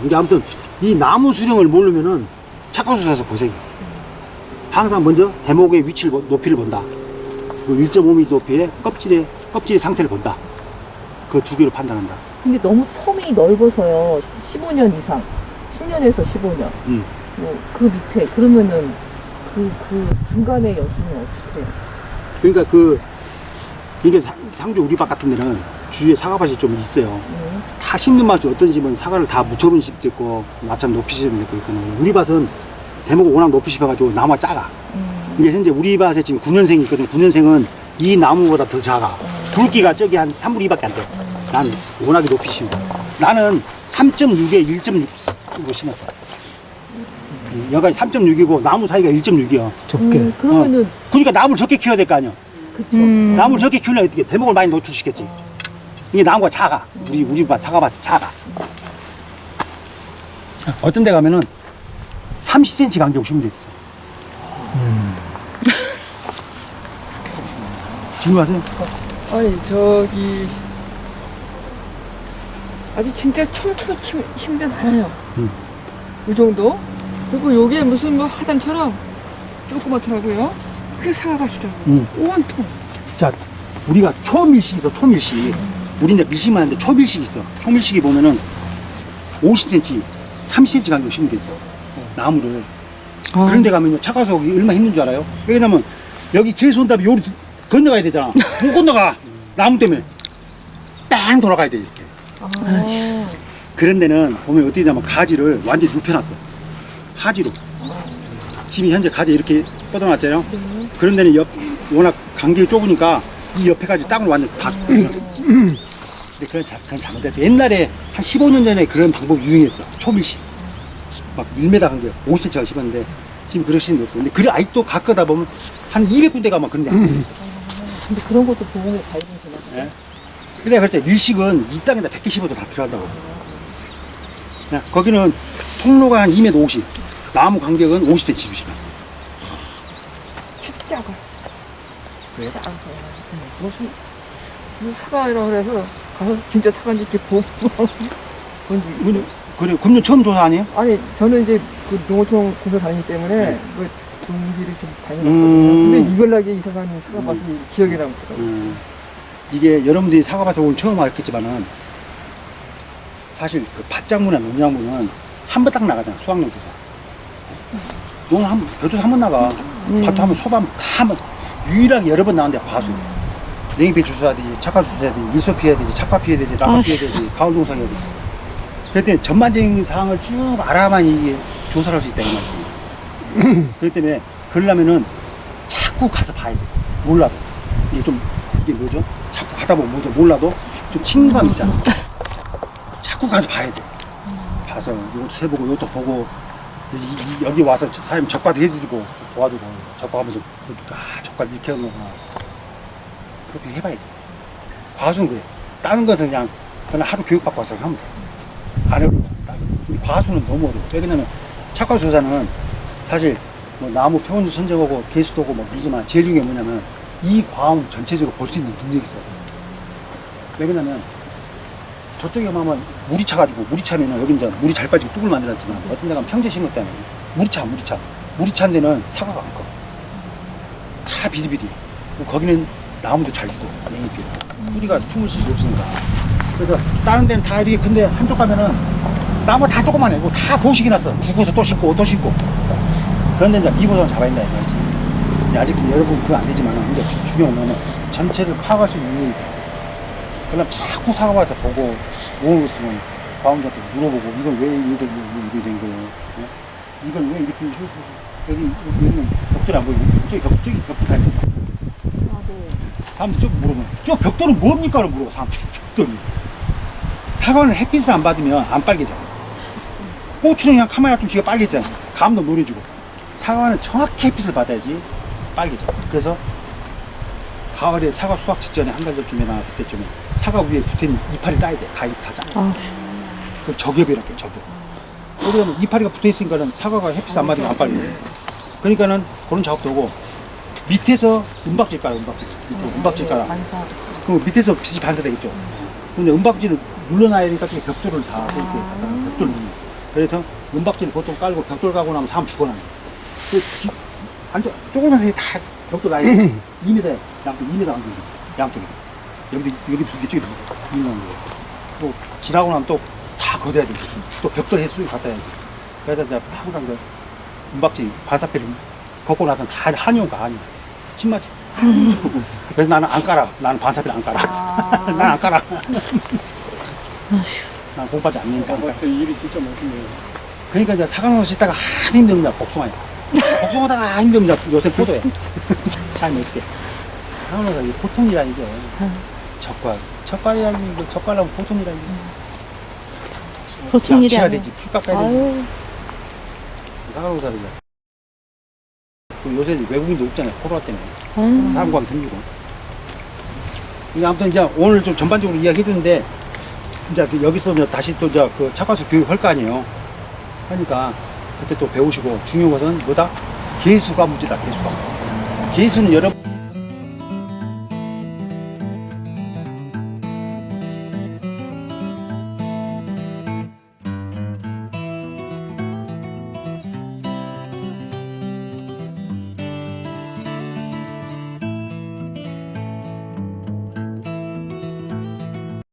근데 아무튼 이 나무 수령을 모르면은 착과수사에서 고생이야. 항상 먼저 대목의 위치를 높이를 본다. 1.5m 높이의 껍질의 상태를 본다. 그 두 개로 판단한다. 근데 너무 텀이 넓어서요. 15년 이상. 10년에서 15년. 뭐, 그 밑에. 그러면은, 그 중간에 연수는 어떻게 해요? 그러니까 이게 상주 우리밭 같은 데는 주위에 사과밭이 좀 있어요. 다 심는 맛이 어떤 집은 사과를 다 묻혀본 집도 있고, 나처럼 높이 심은 데도 있고, 우리 밭은 대목을 워낙 높이 심어가지고 나무가 작아. 이게 현재 우리 밭에 지금 9년생이 있거든. 9년생은 이 나무보다 더 작아. 굵기가 저기 한 3분의 2밖에 안 돼. 난 워낙에 높이 심어. 나는 3.6에 1.6로 심었어. 여기가 3.6이고 나무 사이가 1.6이야. 좁게. 그러면은, 그러니까 나무를 적게 키워야 될 거 아니야. 그쵸. 나무를 적게 키우려면 어떻게 대목을 많이 노출시켰지. 이게 나무가 작아. 우리 밭 사과밭이 작아. 어떤 데 가면은 30cm 간격 심은 데 있어. 질문하세요? 아니 저기 아주 진짜 촘촘히 심대 많아요. 이 정도. 그리고 요게 무슨 뭐 하단처럼 조그맣더라고요. 그게 사과밭이라고. 온통. 자, 우리가 초밀식 있어, 초밀식. 우리 이제 밀식만 하는데 초밀식 있어. 초밀식이 보면은 50cm, 30cm 간격 심은 게 있어. 나무를. 그런 데 가면요, 차가서 얼마나 힘든 줄 알아요? 왜냐면 여기 계속 온다면 요리 건너가야 되잖아. 못 건너가. 나무 때문에. 빵 돌아가야 돼, 이렇게. 그런 데는 보면 어떻게 되냐면 가지를 완전히 눕혀놨어. 하지로. 지금 현재 가지 이렇게 뻗어놨잖아요. 그런 데는 워낙 간격이 좁으니까 이 옆에 가지 땅을 완전히 다 눕혀놨어. 근데 그건 잘못됐어. 옛날에 한 15년 전에 그런 방법이 유행했어. 초밀식. 막 1m 간격 50cm가 심었는데 지금 그러시는 게 없어. 근데 그래 아직도 가까다 보면 한 200군데가 막 그런 데 안 돼 있어. 근데 그런 것도 보험에 가입이 되나? 예? 근데 그럴 때 밀식은 이 땅에다 100개 심어도 다 들어간다고. 그냥 거기는 통로가 한 2m 50, 나무 간격은 50cm 심었어. 작아. 그래? 작아서. 무슨 사과라고 그래서 가서 진짜 사과인지 이렇게 보고. 뭔지. 그래, 금년 처음 조사 아니에요? 아니 저는 이제 그 농어촌 공사 다니기 때문에 그 동기를 좀 다녀봤거든요. 근데 이별나게 이사간 사과밭이 기억에 남더라고요. 이게 여러분들이 사과밭에 오늘 처음 왔겠지만은 사실 그 밭작물이나 농작물은 한 번 딱 나가잖아. 수확량 조사. 농은 벼조사 한 번 나가. 밭도 하면 소감 다 하면 유일하게 여러 번 나오는데 과수. 냉이배 주사해야 되지, 착화 주사해야 되지, 일소 피해야 되지, 착화 피해야 되지, 낙화 피해야 되지, 가을 농사 해야 되지. 그랬더니 전반적인 사항을 쭉 알아야만 이게 조사를 할 수 있다 이 말이지. 그렇기 때문에 그러려면은 자꾸 가서 봐야 돼. 몰라도. 이게 뭐죠? 자꾸 가다 보면 뭐죠? 몰라도 좀 친감 있잖아. 자꾸 가서 봐야 돼. 봐서 이것도 세보고 이것도 보고 여기 와서 사장님 적과도 해드리고 도와주고 적과하면서 적과 이렇게 하는 거구나. 그렇게 해봐야 돼. 과수는 그래. 다른 것은 그냥 하루 교육받고 와서 하면 돼. 안 어려워. 근데 과수는 너무 어려워. 왜냐면 착과수사는 사실 뭐 나무 표현도 선정하고 개수도 하고 뭐 그러지만 제일 중요한 게 뭐냐면 이 과원 전체적으로 볼 수 있는 능력이 있어요. 왜냐면 저쪽에 가면 물이 차가지고 물이 차면은 여기 이제 물이 잘 빠지고 뚝을 만들었지만 어떤 데가 평지 심을 때는 물이 찬 데는 사과가 안 커. 다 비리비리. 거기는 나무도 잘 주고 냉입기 뿌리가 숨을 쉴 수 없으니까. 그래서 다른 데는 다 이렇게 근데 한쪽 가면은 나무 다 조그만해. 다 보식이 났어. 죽어서 또 심고 또 심고. 그런데 이제 미보선 잡아야 된다 이거지. 아직 여러분 그거 안 되지만은 근데 중요한 거는 전체를 파악할 수 있는 능력이 돼. 그럼 자꾸 사과와서 보고 모르고 있으면 과원자한테 물어보고 이걸 왜 이렇게 된 거예요? 어? 이걸 왜 이렇게 여기는 벽돌이 안 보이고 저기 벽돌 다 있는 거야. 사람들 쭉 물어보면 저 벽돌은 뭡니까를 물어봐. 사람들 벽돌이. 사과는 햇빛을 안 받으면 안 빨개져. 고추는 그냥 가만히 놔두면 지가 빨개지잖아. 감도 노래지고. 사과는 정확히 햇빛을 받아야지 빨개져. 그래서 가을에 사과 수확 직전에 한 달 전쯤이나 그때쯤에 사과 위에 붙어있는 이파리 따야 돼. 가위 다 잘라. 그 저격이랄게, 저격. 그러면 이파리가 붙어있으니까는 사과가 햇빛 안 맞으면 안 빨개져. 그러니까는 그런 작업도 하고 밑에서 은박지를 깔아, 밑으로 은박지를 깔아. 그럼 밑에서 빛이 반사되겠죠. 근데 은박지를 눌러놔야 되니까 좀 벽돌을 다 이렇게 벽돌을 눌러. 그래서 은박지를 보통 깔고 벽돌 가고 나면 사람 죽어나요. 조그만서 다 벽돌 놔야 돼. 2m, 양쪽 2m 한 개, 양쪽에. 여기 두 개, 저기 두 개, 2m 한 개. 또 지나고 나면 또 다 걷어야 돼. 또 벽돌 횟수 갖다 야지. 그래서 이제 항상 그 은박지 반사패를 걷고 나서는 다 한의원가, 한의원. 침 맞지. 그래서 나는 안 깔아. 나는 반사패를 안 깔아. 난 안 깔아. 난 공부하지 않으니까. 일이 진짜 많겠네요. 그러니까 이제 사과나무 짓다가 한이 힘듭니다. 복숭아야. 복숭아다가 힘듭니다. 요새 포도에. 잘 멋있게. 사과나무가 이게 보통이라 이게. 젓갈이야 이거 젓갈하면 보통이라 이게. 보통 일이 야채가 아니에요. 되지. 풀 깎아야 되지. 사과나무 살이야. 요새 외국인도 없잖아요. 코로나 때문에. 사람과 등기고. 아무튼 이제 오늘 좀 전반적으로 이야기 해주는데 이제 여기서 이제 다시 또 이제 그 착과수 교육 할 거 아니에요. 하니까 그때 또 배우시고 중요한 것은 뭐다? 개수가 문제다. 개수가. 개수는 여러분